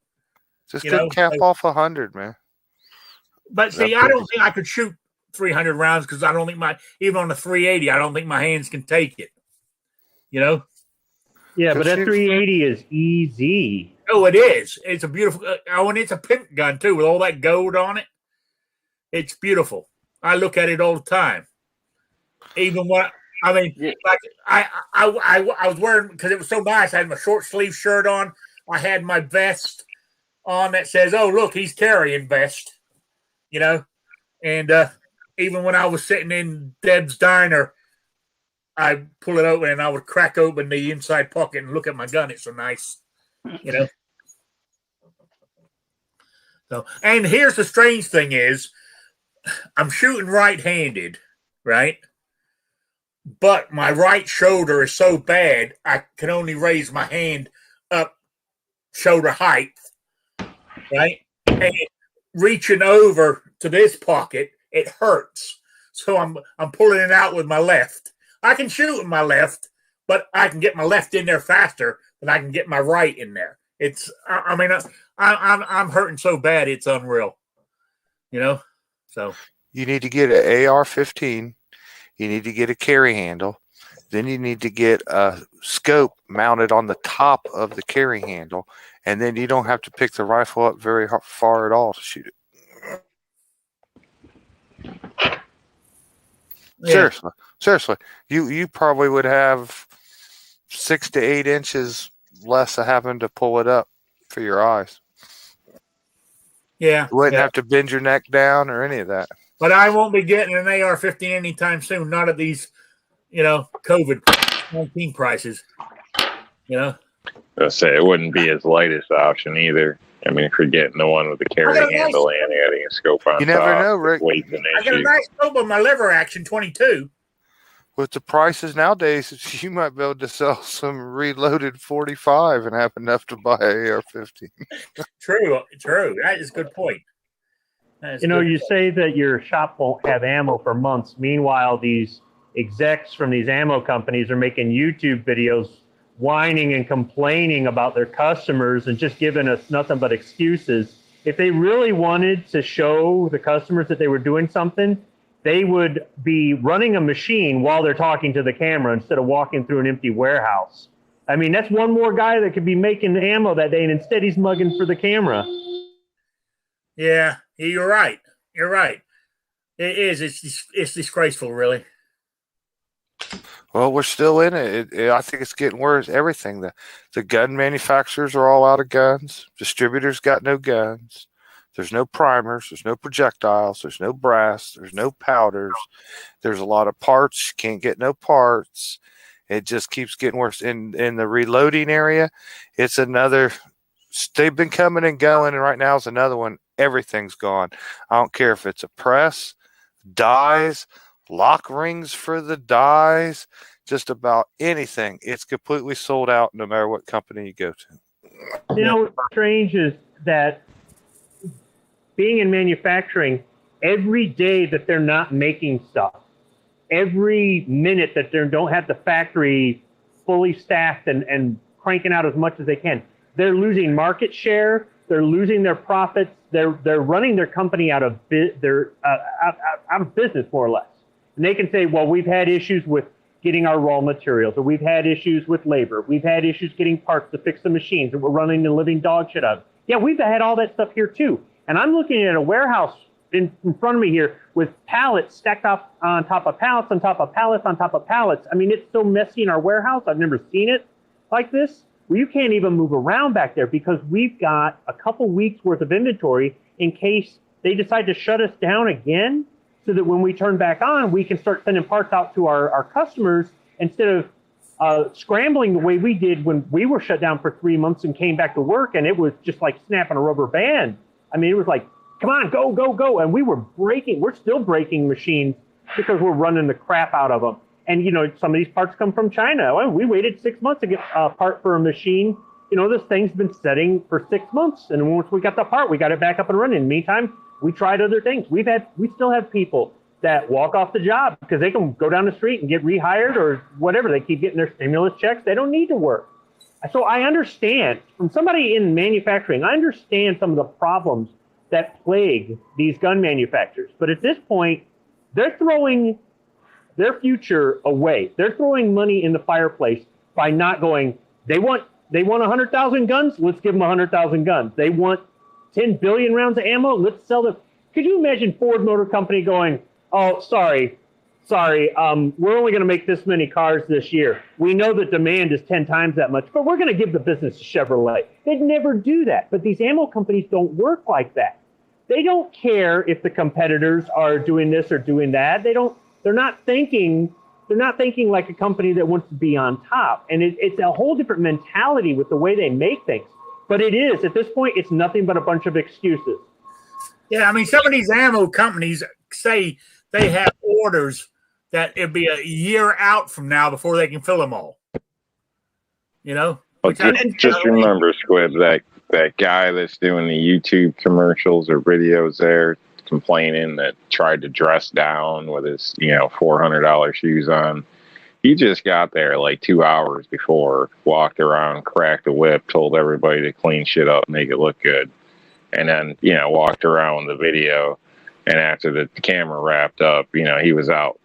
Just couldn't cap off 100, man. But see, I don't think I could shoot 300 rounds because I don't think even on the 380, I don't think my hands can take it. You know? Yeah, but that 380 is easy. Oh, it is. It's a beautiful. And it's a pimp gun too, with all that gold on it. It's beautiful. I look at it all the time. Even when like I was wearing, because it was so nice. I had my short sleeve shirt on. I had my vest on that says, "Oh, look, he's carrying vest." You know, and even when I was sitting in Deb's diner, I pull it open and I would crack open the inside pocket and look at my gun. It's so nice, you know. So, and here's the strange thing is, I'm shooting right-handed, right? But my right shoulder is so bad, I can only raise my hand up shoulder height, right? And reaching over to this pocket, it hurts. So I'm pulling it out with my left. I can shoot with my left, but I can get my left in there faster than I can get my right in there. I'm hurting so bad, it's unreal. You know? So you need to get an AR-15. You need to get a carry handle. Then you need to get a scope mounted on the top of the carry handle. And then you don't have to pick the rifle up very far at all to shoot it. Yeah. Seriously. You probably would have 6 to 8 inches less of having to pull it up for your eyes. Yeah. You wouldn't have to bend your neck down or any of that. But I won't be getting an AR-15 anytime soon. Not at these, COVID-19 prices. You know? I say it wouldn't be his lightest option either. I mean, if you're getting the one with the carry handle and adding a scope on you never know, Rick. I got a nice scope on my lever action 22. With the prices nowadays, you might be able to sell some reloaded 45 and have enough to buy an AR-15. True. That is a good point. You say that your shop won't have ammo for months. Meanwhile, these execs from these ammo companies are making YouTube videos whining and complaining about their customers and just giving us nothing but excuses. If they really wanted to show the customers that they were doing something, they would be running a machine while they're talking to the camera instead of walking through an empty warehouse. I mean, that's one more guy that could be making ammo that day, and instead he's mugging for the camera. Yeah, you're right. You're right. It is. It's disgraceful, really. Well, we're still in it. I think it's getting worse. Everything. The gun manufacturers are all out of guns. Distributors got no guns. There's no primers. There's no projectiles. There's no brass. There's no powders. There's a lot of parts. You can't get no parts. It just keeps getting worse. In the reloading area, it's another. They've been coming and going, and right now is another one. Everything's gone. I don't care if it's a press, dies, lock rings for the dies, just about anything. It's completely sold out no matter what company you go to. You know, what's strange is that being in manufacturing, every day that they're not making stuff, every minute that they don't have the factory fully staffed and cranking out as much as they can, they're losing market share. They're losing their profits. They're running their company out of business, more or less. And they can say, well, we've had issues with getting our raw materials, or we've had issues with labor. We've had issues getting parts to fix the machines that we're running the living dog shit out of. Yeah, we've had all that stuff here too. And I'm looking at a warehouse in front of me here with pallets stacked up on top of pallets, on top of pallets, on top of pallets. I mean, it's so messy in our warehouse. I've never seen it like this. Well, you can't even move around back there because we've got a couple weeks worth of inventory in case they decide to shut us down again, so that when we turn back on, we can start sending parts out to our customers instead of scrambling the way we did when we were shut down for 3 months and came back to work, and it was just like snapping a rubber band. I mean, it was like, come on, go, go, go. And we're still breaking machines because we're running the crap out of them. And, you know, some of these parts come from China. Well, we waited 6 months to get a part for a machine. You know, this thing's been setting for 6 months. And once we got the part, we got it back up and running. In the meantime, we tried other things. We still have people that walk off the job because they can go down the street and get rehired or whatever. They keep getting their stimulus checks. They don't need to work. So I understand, from somebody in manufacturing, I understand some of the problems that plague these gun manufacturers. But at this point, they're throwing their future away. They're throwing money in the fireplace by not going, they want 100,000 guns? Let's give them 100,000 guns. They want 10 billion rounds of ammo? Let's sell them. Could you imagine Ford Motor Company going, oh, sorry, we're only going to make this many cars this year. We know that demand is 10 times that much, but we're going to give the business to Chevrolet. They'd never do that. But these ammo companies don't work like that. They don't care if the competitors are doing this or doing that. They're not thinking like a company that wants to be on top. And it's a whole different mentality with the way they make things. But it is, at this point, it's nothing but a bunch of excuses. Yeah, I mean, some of these ammo companies say they have orders that it'll be a year out from now before they can fill them all. You know? Well, just remember, Squib, that guy that's doing the YouTube commercials or videos there complaining that tried to dress down with his, $400 shoes on. He just got there like 2 hours before, walked around, cracked a whip, told everybody to clean shit up, make it look good. And then, walked around with the video. And after the camera wrapped up, he was out,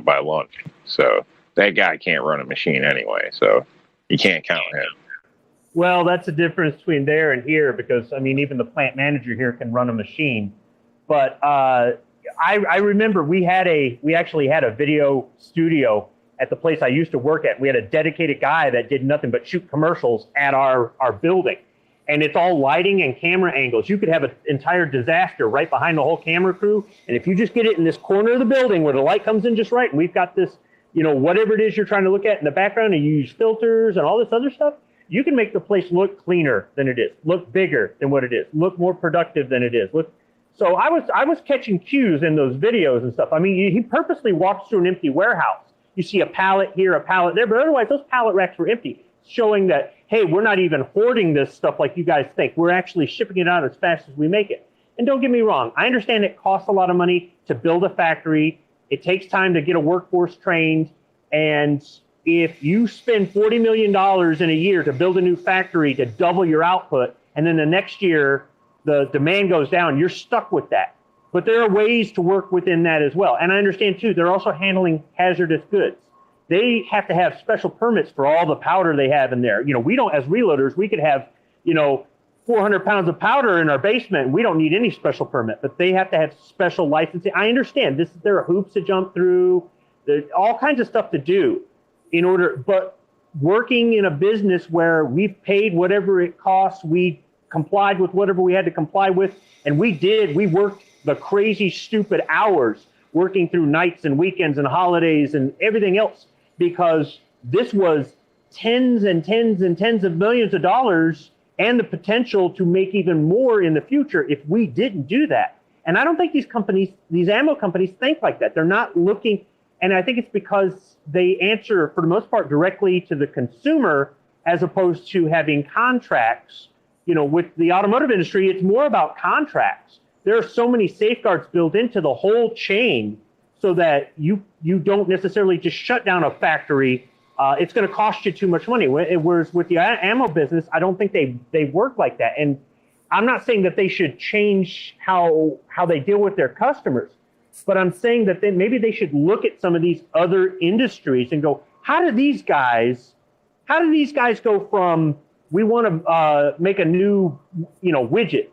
by lunch. So that guy can't run a machine anyway. So you can't count him. Well, that's the difference between there and here, because, I mean, even the plant manager here can run a machine. But I remember we actually had a video studio at the place I used to work at. We had a dedicated guy that did nothing but shoot commercials at our building. And it's all lighting and camera angles. You could have an entire disaster right behind the whole camera crew. And if you just get it in this corner of the building where the light comes in just right, and we've got this, whatever it is you're trying to look at in the background, and you use filters and all this other stuff, you can make the place look cleaner than it is, look bigger than what it is, look more productive than it is. So I was catching cues in those videos and stuff. I mean, he purposely walks through an empty warehouse. You see a pallet here, a pallet there, but otherwise those pallet racks were empty, showing that, hey, we're not even hoarding this stuff like you guys think. We're actually shipping it out as fast as we make it. And don't get me wrong, I understand it costs a lot of money to build a factory. It takes time to get a workforce trained. And if you spend $40 million in a year to build a new factory to double your output, and then the next year the demand goes down, you're stuck with that. But there are ways to work within that as well. And I understand, too, they're also handling hazardous goods. They have to have special permits for all the powder they have in there. We don't, as reloaders, we could have, 400 pounds of powder in our basement, and we don't need any special permit. But they have to have special licensing. I understand there are hoops to jump through. There's all kinds of stuff to do but working in a business where we've paid whatever it costs, we complied with whatever we had to comply with, and we worked the crazy, stupid hours working through nights and weekends and holidays and everything else, because this was tens and tens and tens of millions of dollars and the potential to make even more in the future if we didn't do that. And I don't think these ammo companies think like that. They're not looking, and I think it's because they answer, for the most part, directly to the consumer as opposed to having contracts. You know, with the automotive industry, it's more about contracts. There are so many safeguards built into the whole chain so that you don't necessarily just shut down a factory. It's going to cost you too much money. Whereas with the ammo business, I don't think they work like that. And I'm not saying that they should change how they deal with their customers, but I'm saying that maybe they should look at some of these other industries and go, how do these guys go from, we want to make a new, widget,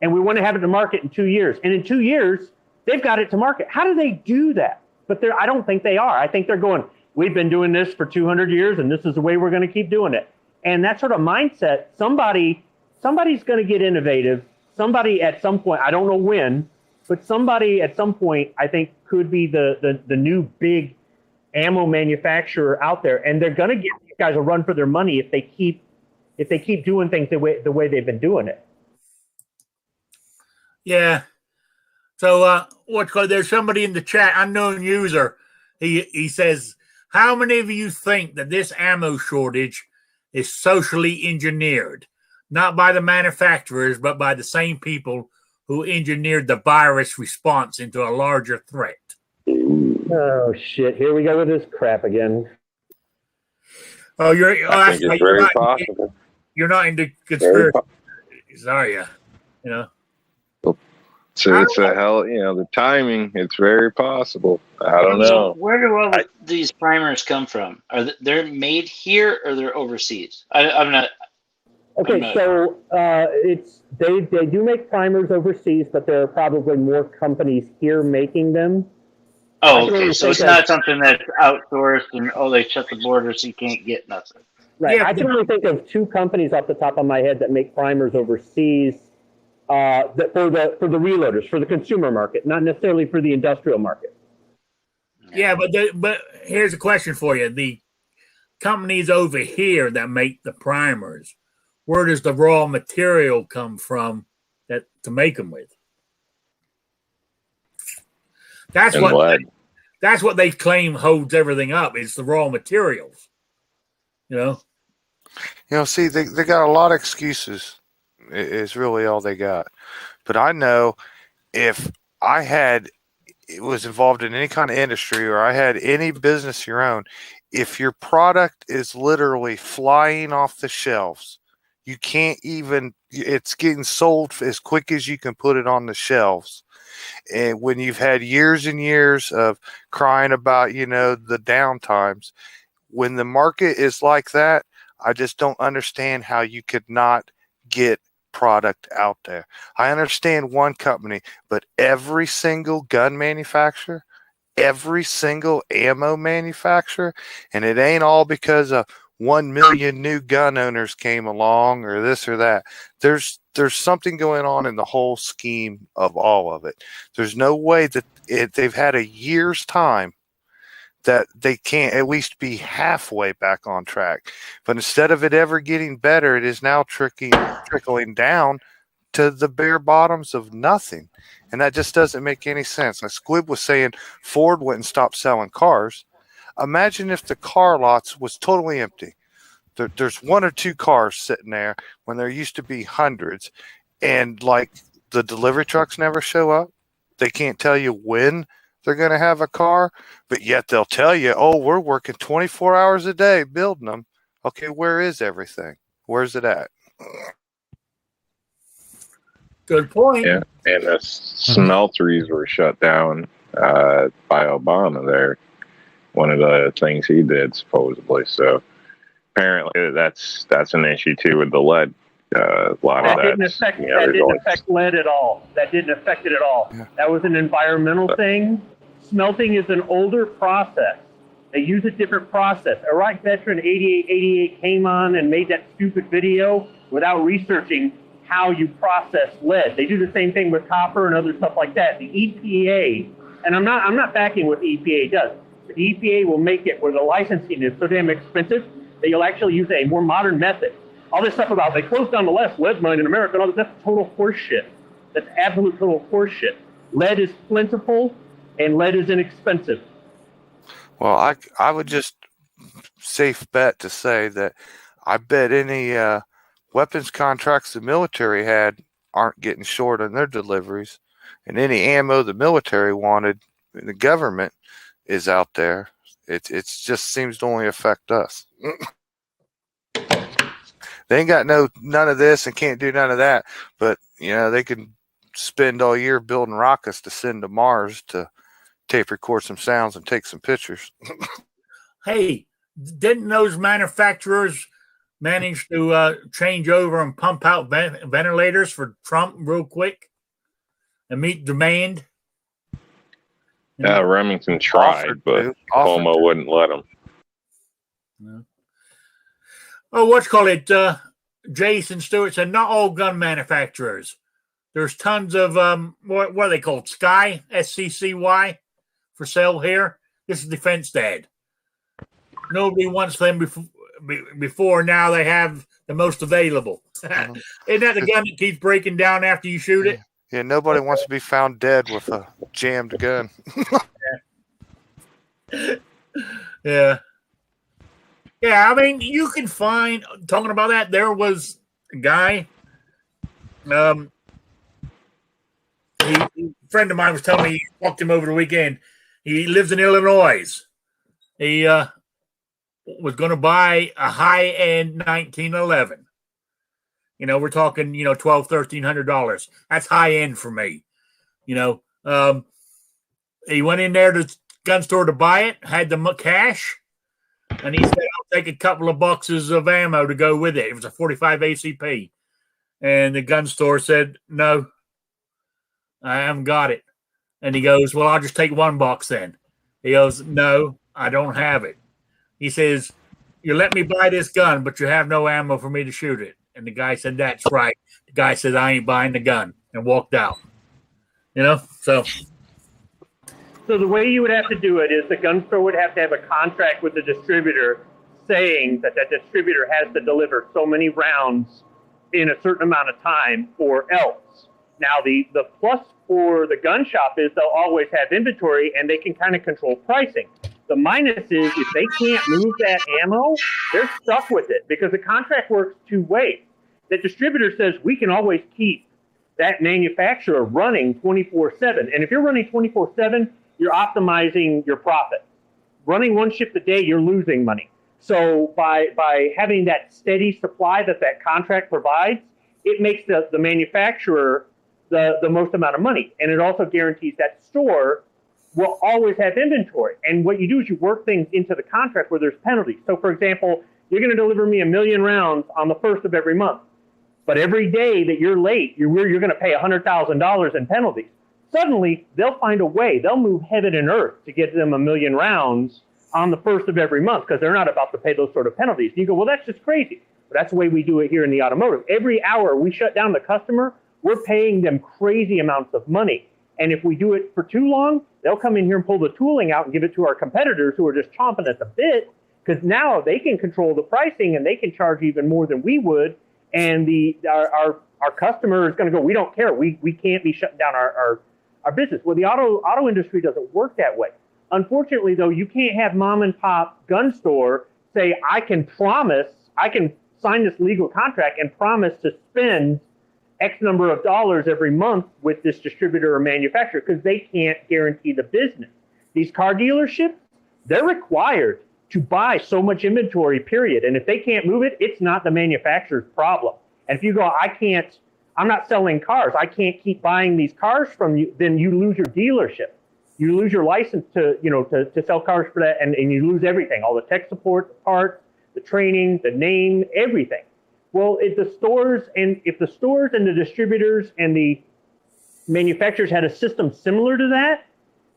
and we want to have it to market in 2 years, and in 2 years they've got it to market. How do they do that? But I don't think they are. I think they're going, we've been doing this for 200 years, and this is the way we're going to keep doing it. And that sort of mindset, somebody's going to get innovative. Somebody at some point, I don't know when, but somebody at some point, I think, could be the new big ammo manufacturer out there, and they're going to give these guys a run for their money if they keep doing things the way they've been doing it. Yeah. So there's somebody in the chat, unknown user. He says, how many of you think that this ammo shortage is socially engineered, not by the manufacturers, but by the same people who engineered the virus response into a larger threat? Oh shit! Here we go with this crap again. I think it's very possible. You're not into conspiracy, are you? So it's the timing. It's very possible. I don't know. So where do all these primers come from? They're made here or they're overseas? I'm not. Okay, so they do make primers overseas, but there are probably more companies here making them. Oh, okay. So it's not something that's outsourced and they shut the border so you can't get nothing. Right. Yeah, I can only think of 2 companies off the top of my head that make primers overseas for the reloaders, for the consumer market, not necessarily for the industrial market. Yeah, but here's a question for you. The companies over here that make the primers, where does the raw material come from to make them with? That's what they claim holds everything up. It's the raw materials. See, they got a lot of excuses. Is really all they got. But I know if I was involved in any kind of industry or I had any business your own, if your product is literally flying off the shelves, you can't even, it's getting sold as quick as you can put it on the shelves. And when you've had years and years of crying about, the downtimes, when the market is like that, I just don't understand how you could not get product out there. I understand one company, but every single gun manufacturer, every single ammo manufacturer, and it ain't all because of 1 million new gun owners came along or this or that. There's something going on in the whole scheme of all of it. There's no way that they've had a year's time that they can't at least be halfway back on track. But instead of it ever getting better, it is now trickling down to the bare bottoms of nothing. And that just doesn't make any sense. Like Squib was saying, Ford wouldn't stop selling cars. Imagine if the car lots was totally empty. There's 1 or 2 cars sitting there when there used to be hundreds. And like the delivery trucks never show up. They can't tell you when they're going to have a car, but yet they'll tell you, we're working 24 hours a day building them. Okay, where is everything? Where's it at? Good point. Yeah, and the smelteries were shut down by Obama there. One of the things he did, supposedly. So apparently that's an issue, too, with the lead. A lot of that didn't affect lead at all. That didn't affect it at all. Yeah. That was an environmental thing. Smelting is an older process. They use a different process. Iraq veteran 8888 came on and made that stupid video without researching how you process lead. They do the same thing with copper and other stuff like that. The EPA, and I'm not backing what the EPA does. The EPA will make it where the licensing is so damn expensive that you'll actually use a more modern method. All this stuff about they closed down the lead mine in America and all that's total horseshit. That's absolute total horseshit. Lead is plentiful and lead is inexpensive. Well, I would just safe bet to say that I bet any weapons contracts the military had aren't getting short on their deliveries, and any ammo the military wanted in the government is out there. It just seems to only affect us. They ain't got none of this and can't do none of that, but they can spend all year building rockets to send to Mars to tape record some sounds and take some pictures. Hey, didn't those manufacturers manage to change over and pump out ventilators for Trump real quick and meet demand? Yeah, Remington tried, but Cuomo wouldn't let him. No. Oh, what's called it? Jason Stewart said not all gun manufacturers. There's tons of what are they called? Sky, SCCY, for sale here. This is Defense Dad. Nobody wants them before. Now they have the most available. Isn't that the gun that keeps breaking down after you shoot it? Yeah, nobody wants to be found dead with a jammed gun. Yeah. Yeah, I mean, you can find, talking about that, there was a guy, a friend of mine was telling me, he walked him over the weekend. He lives in Illinois. He was going to buy a high-end 1911. We're talking, $1,200, $1,300. That's high-end for me. He went in there to the gun store to buy it, had the cash, and he said, I'll take a couple of boxes of ammo to go with it. It was a 45 ACP. And the gun store said, no, I haven't got it. And he goes, well, I'll just take one box then. He goes, no, I don't have it. He says, you let me buy this gun, but you have no ammo for me to shoot it. And the guy said, that's right. The guy said, I ain't buying the gun, and walked out. So the way you would have to do it is the gun store would have to have a contract with the distributor saying that distributor has to deliver so many rounds in a certain amount of time or else. Now, the plus for the gun shop is they'll always have inventory and they can kind of control pricing. The minus is if they can't move that ammo, they're stuck with it because the contract works two ways. The distributor says we can always keep that manufacturer running 24/7. And if you're running 24/7, you're optimizing your profit. Running one shift a day, you're losing money. So by having that steady supply that contract provides, it makes the manufacturer the most amount of money. And it also guarantees that store will always have inventory. And what you do is you work things into the contract where there's penalties. So, for example, you're going to deliver me 1 million rounds on the 1st of every month. But every day that you're late, you're going to pay $100,000 in penalties. Suddenly, they'll find a way. They'll move heaven and earth to get them 1 million rounds on the 1st of every month because they're not about to pay those sort of penalties. And you go, well, that's just crazy. But that's the way we do it here in the automotive. Every hour we shut down the customer, we're paying them crazy amounts of money. And if we do it for too long, they'll come in here and pull the tooling out and give it to our competitors who are just chomping at the bit because now they can control the pricing and they can charge even more than we would. And our customer is going to go, we don't care. We can't be shutting down our business. Well, the auto industry doesn't work that way. Unfortunately, though, you can't have mom and pop gun store say, I can sign this legal contract and promise to spend X number of dollars every month with this distributor or manufacturer because they can't guarantee the business. These car dealerships, they're required to buy so much inventory, period. And if they can't move it, it's not the manufacturer's problem. And if you go, I'm not selling cars, I can't keep buying these cars from you, then you lose your dealership. You lose your license to sell cars for that, and you lose everything, all the tech support, the parts, the training, the name, everything. Well, if the stores and the distributors and the manufacturers had a system similar to that,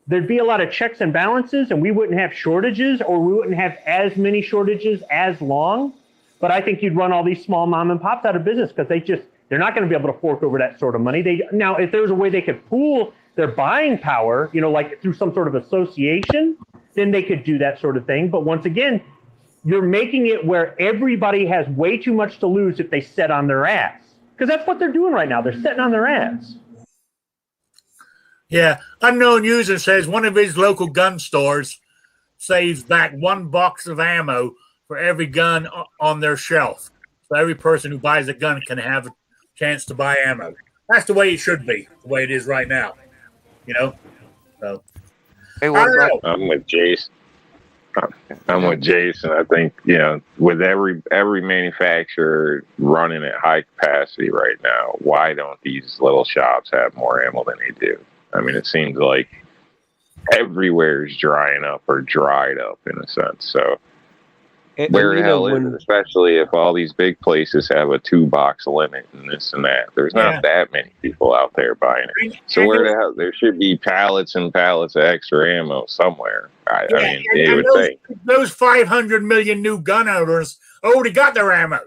there'd be a lot of checks and balances, and we wouldn't have shortages, or we wouldn't have as many shortages as long. But I think you'd run all these small mom and pops out of business because they're not going to be able to fork over that sort of money. Now, if there's a way they could pool their buying power, like through some sort of association, then they could do that sort of thing. But once again, you're making it where everybody has way too much to lose if they sit on their ass. Because that's what they're doing right now. They're sitting on their ass. Yeah. Unknown user says one of his local gun stores saves back one box of ammo for every gun on their shelf. So every person who buys a gun can have a chance to buy ammo. That's the way it should be, the way it is right now. So Hey, I what don't about know. I'm with Jason. I'm with Jason. I think, with every manufacturer running at high capacity right now, why don't these little shops have more ammo than they do? I mean, it seems like everywhere is drying up or dried up in a sense. So where the hell is it? Especially if all these big places have a 2-box limit and this and that. There's not that many people out there buying it. So where the hell? There should be pallets and pallets of extra ammo somewhere. I mean, you would think. Those 500 million new gun owners already got their ammo.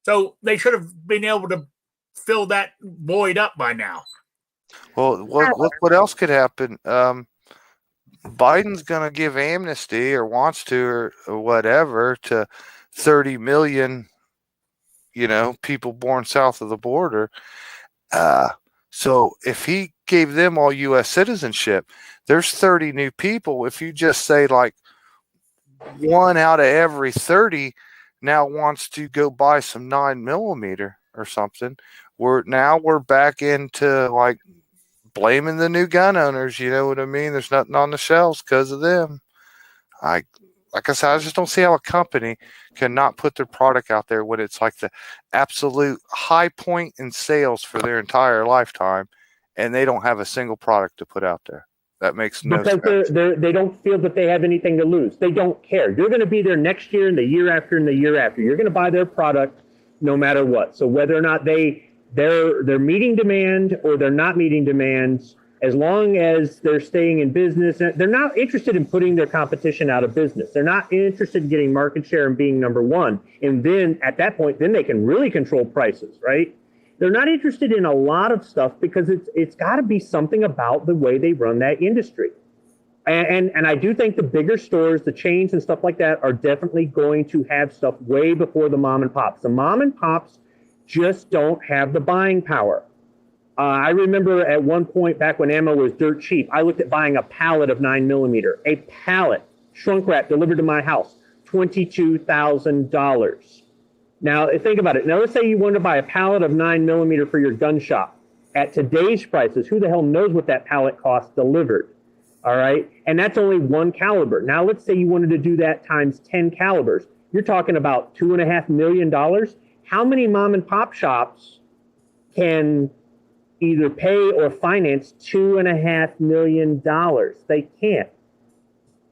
So they should have been able to fill that void up by now. Well, what else could happen? Biden's going to give amnesty or wants to or whatever to 30 million, people born south of the border. So if he gave them all U.S. citizenship, there's 30 new people. If you just say like 1 out of every 30 now wants to go buy some 9mm or something, we're back into like blaming the new gun owners. You know what I mean? There's nothing on the shelves because of them. Like I said, I just don't see how a company cannot put their product out there when it's like the absolute high point in sales for their entire lifetime, and they don't have a single product to put out there. That makes no sense. Because they don't feel that they have anything to lose. They don't care. You're going to be there next year and the year after and the year after. You're going to buy their product no matter what. So whether or not they're meeting demand or they're not meeting demands, as long as they're staying in business, they're not interested in putting their competition out of business. They're not interested in getting market share and being number one. And then at that point, then they can really control prices, right? They're not interested in a lot of stuff because it's got to be something about the way they run that industry. And I do think the bigger stores, the chains and stuff like that are definitely going to have stuff way before the mom and pops. The mom and pops just don't have the buying power. I remember at one point back when ammo was dirt cheap, I looked at buying a pallet of 9mm. A pallet, shrunk wrap, delivered to my house, $22,000. Now, think about it. Now, let's say you wanted to buy a pallet of 9mm for your gun shop. At today's prices, who the hell knows what that pallet costs delivered? All right? And that's only one caliber. Now, let's say you wanted to do that times 10 calibers. You're talking about $2.5 million. How many mom and pop shops can either pay or finance $2.5 million? They can't,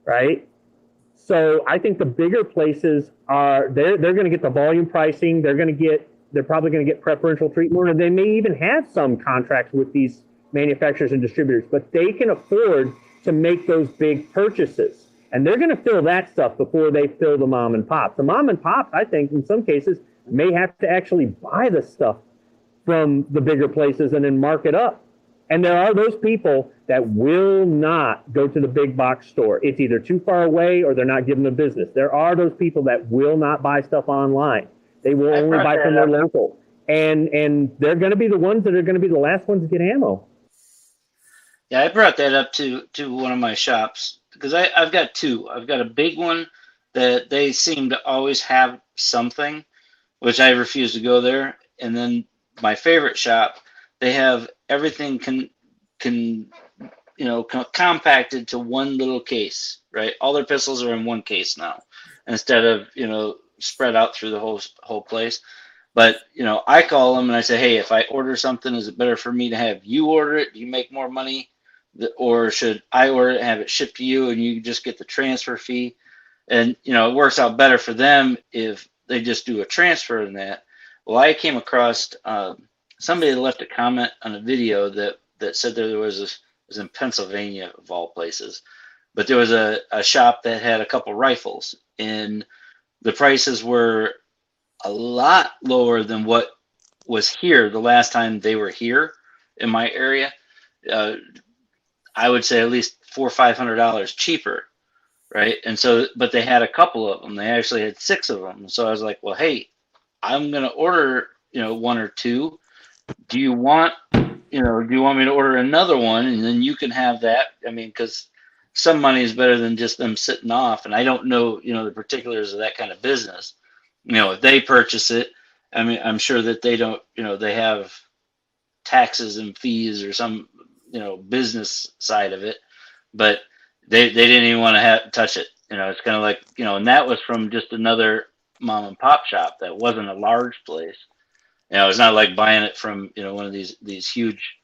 right? So I think the bigger places they're going to get the volume pricing. They're probably going to get preferential treatment, or they may even have some contracts with these manufacturers and distributors, but they can afford to make those big purchases. And they're going to fill that stuff before they fill the mom and pops. The mom and pops, I think, in some cases, may have to actually buy the stuff from the bigger places and then mark it up. And there are those people that will not go to the big box store. It's either too far away or they're not given the business. There are those people that will not buy stuff online. They will only buy from their local. And they're going to be the ones that are going to be the last ones to get ammo. Yeah, I brought that up to one of my shops because I've got two. I've got a big one that they seem to always have something, which I refuse to go there. And then my favorite shop, they have everything compacted to one little case, right? All their pistols are in one case now instead of, spread out through the whole place. But, I call them and I say, hey, if I order something, is it better for me to have you order it? Do you make more money? Or should I order it and have it shipped to you and you just get the transfer fee? And, it works out better for them if they just do a transfer in that. Well, I came across somebody that left a comment on a video that said there was in Pennsylvania, of all places, but there was a shop that had a couple rifles, and the prices were a lot lower than what was here the last time they were here in my area. I would say at least $400 or $500 cheaper, right? And so, but they had a couple of them. They actually had 6 of them. So I was like, well, hey, I'm gonna order, 1 or 2. Do you want me to order another one and then you can have that? I mean, because some money is better than just them sitting off. And I don't know, the particulars of that kind of business. If they purchase it, I mean, I'm sure that they don't, they have taxes and fees or some, business side of it, but they didn't even want to touch it. It's kind of like, and that was from just another mom and pop shop that wasn't a large place. It's not like buying it from, one of these huge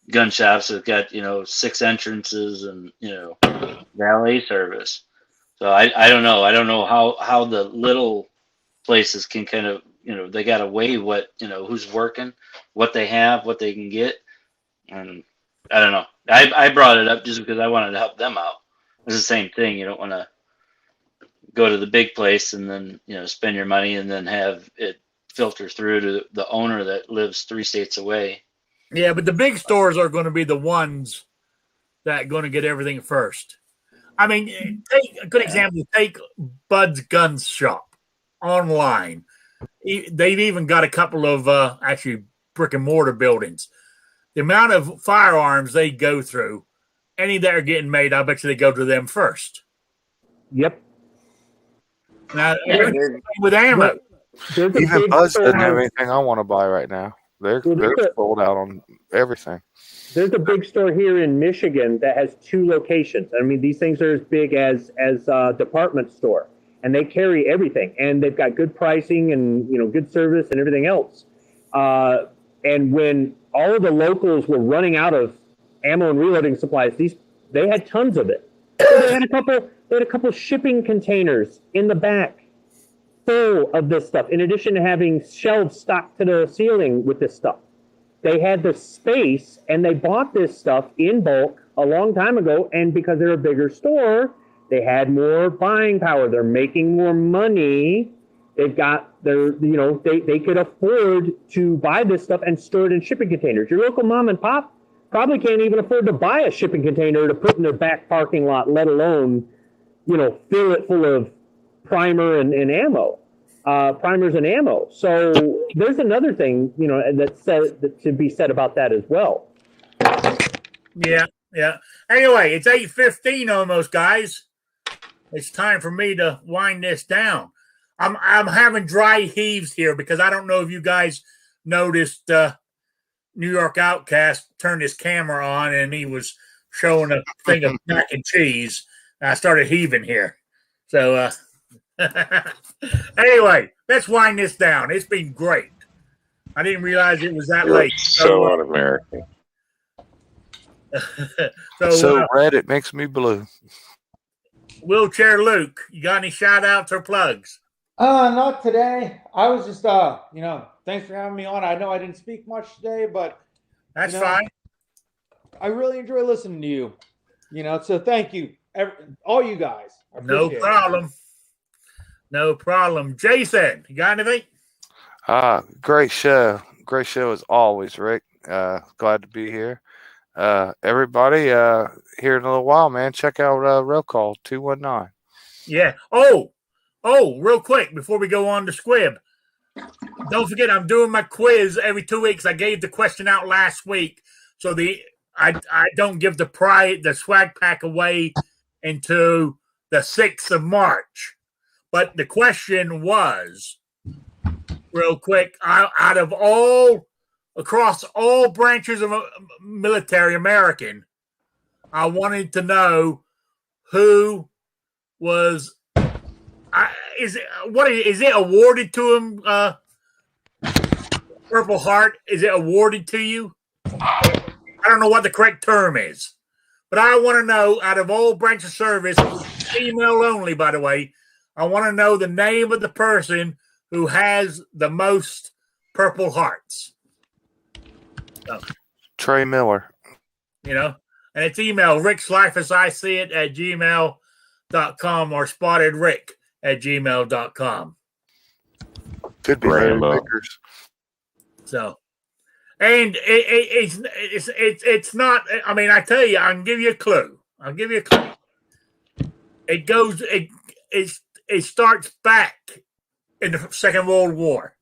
gun shops that got, 6 entrances and, valet service. So I don't know. I don't know how the little places can kind of, they got to weigh what, who's working, what they have, what they can get. And I don't know. I brought it up just because I wanted to help them out. It's the same thing. You don't want to go to the big place and then, spend your money and then have it filter through to the owner that lives 3 states away. Yeah, but the big stores are going to be the ones that are going to get everything first. I mean, take a good example. Take Bud's Gun Shop online. They've even got a couple of actually brick and mortar buildings. The amount of firearms they go through, any that are getting made, I bet you they go to them first. Yep. Now, with ammo. Even Buzz doesn't have anything I want to buy right now. They're sold out on everything. There's a big store here in Michigan that has 2 locations. I mean, these things are as big as a department store, and they carry everything, and they've got good pricing and good service and everything else. And when all of the locals were running out of ammo and reloading supplies, they had tons of it. So they had a couple shipping containers in the back full of this stuff, in addition to having shelves stocked to the ceiling with this stuff. They had the space, and they bought this stuff in bulk a long time ago, and because they're a bigger store, they had more buying power. They're making more money. They've got they could afford to buy this stuff and store it in shipping containers. Your local mom and pop probably can't even afford to buy a shipping container to put in their back parking lot, let alone, fill it full of primer and ammo, primers and ammo. So there's another thing, that to be said about that as well. Yeah. Anyway, it's 8:15 almost, guys. It's time for me to wind this down. I'm having dry heaves here because I don't know if you guys noticed New York Outcast turned his camera on and he was showing a thing of mac and cheese. I started heaving here. So anyway, let's wind this down. It's been great. I didn't realize it was that You're late. so un-American. So red, it makes me blue. Wheelchair Luke, you got any shout outs or plugs? Not today. I was just, thanks for having me on. I know I didn't speak much today, but that's fine. I really enjoy listening to you. So thank you, all you guys. No problem. No problem. Jason, you got anything? Great show. Great show as always, Rick. Glad to be here. Everybody, here in a little while, man, check out Roll Call 219. Yeah. Oh, real quick before we go on to Squib. Don't forget, I'm doing my quiz every 2 weeks. I gave the question out last week, so I don't give the swag pack away until the 6th of March. But the question was, real quick, out of across all branches of military American, I wanted to know who was. Is it awarded to him? Purple Heart, is it awarded to you? I don't know what the correct term is, but I want to know, out of all branch of service, female only, by the way, I want to know the name of the person who has the most Purple Hearts. So, Trey Miller. And it's email rickslife@gmail.com or spottedrick@gmail.com. Could be Vickers. So, and it's not. I mean, I tell you, I can give you a clue. It starts back in the Second World War,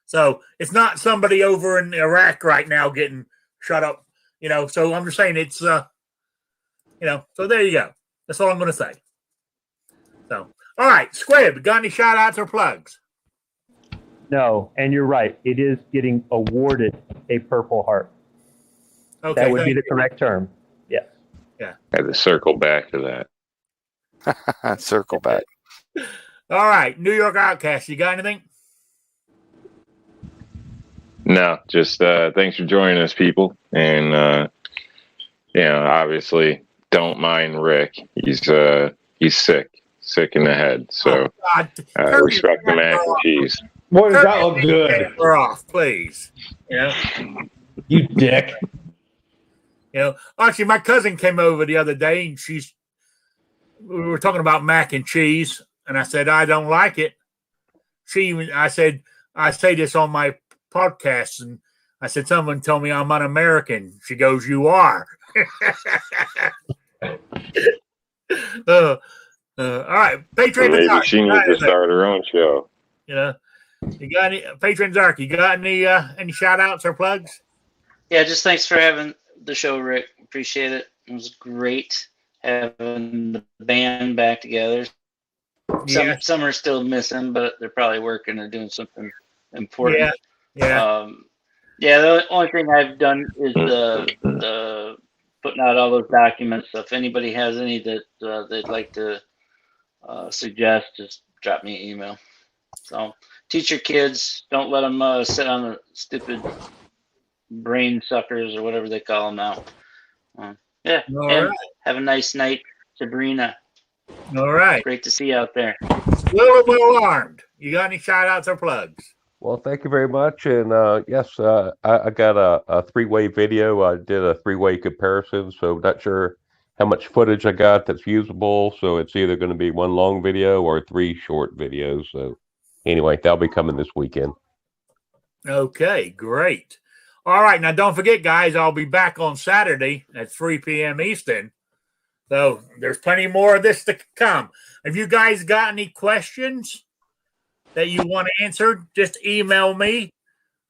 so it's not somebody over in Iraq right now getting shut up. So I'm just saying it's So there you go. That's all I'm going to say. So, all right, Squib, got any shout outs or plugs? No, and you're right. It is getting awarded a Purple Heart. Okay, that would be the correct term. Yes. I had to circle back to that. Circle back. All right, New York Outcast, you got anything? No, just thanks for joining us, people. And, obviously don't mind Rick. He's sick in the head. So respect the mac and cheese. What does that look good? We're off, please. You dick. Actually, my cousin came over the other day, and we were talking about mac and cheese, and I said I don't like it. I said I say this on my podcast, and I said someone told me I'm un-American. She goes, "You are." All right, Patreon. Maybe she needs to start her own show. You got any Patreon Zark? You got any shout outs or plugs? Yeah, just thanks for having the show, Rick. Appreciate it. It was great having the band back together. Some are still missing, but they're probably working or doing something important. Yeah. The only thing I've done is the putting out all those documents. So if anybody has any that they'd like to suggest, just drop me an email. So teach your kids. Don't let them sit on the stupid brain suckers or whatever they call them now. Have a nice night, Sabrina. All right. Great to see you out there. Well armed. You got any shout outs or plugs? Well, thank you very much. And yes, I got a three-way video. I did a three-way comparison, so not sure how much footage I got that's usable. So it's either going to be one long video or 3 short videos. So anyway, that'll be coming this weekend. Okay, great. All right, now don't forget, guys, I'll be back on Saturday at 3 p.m. Eastern. So there's plenty more of this to come. If you guys got any questions that you want answered, just email me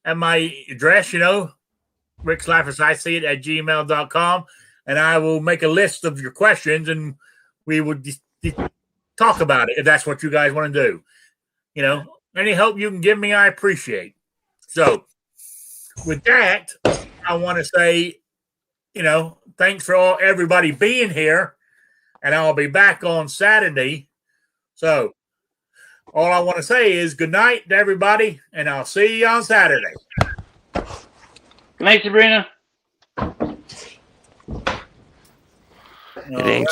at my address, rickslaffersIseeit@gmail.com, and I will make a list of your questions, and we will talk about it if that's what you guys want to do. Any help you can give me, I appreciate. So with that, I want to say, thanks for everybody being here, and I'll be back on Saturday. So all I want to say is good night to everybody, and I'll see you on Saturday. Good night, Sabrina. It ain't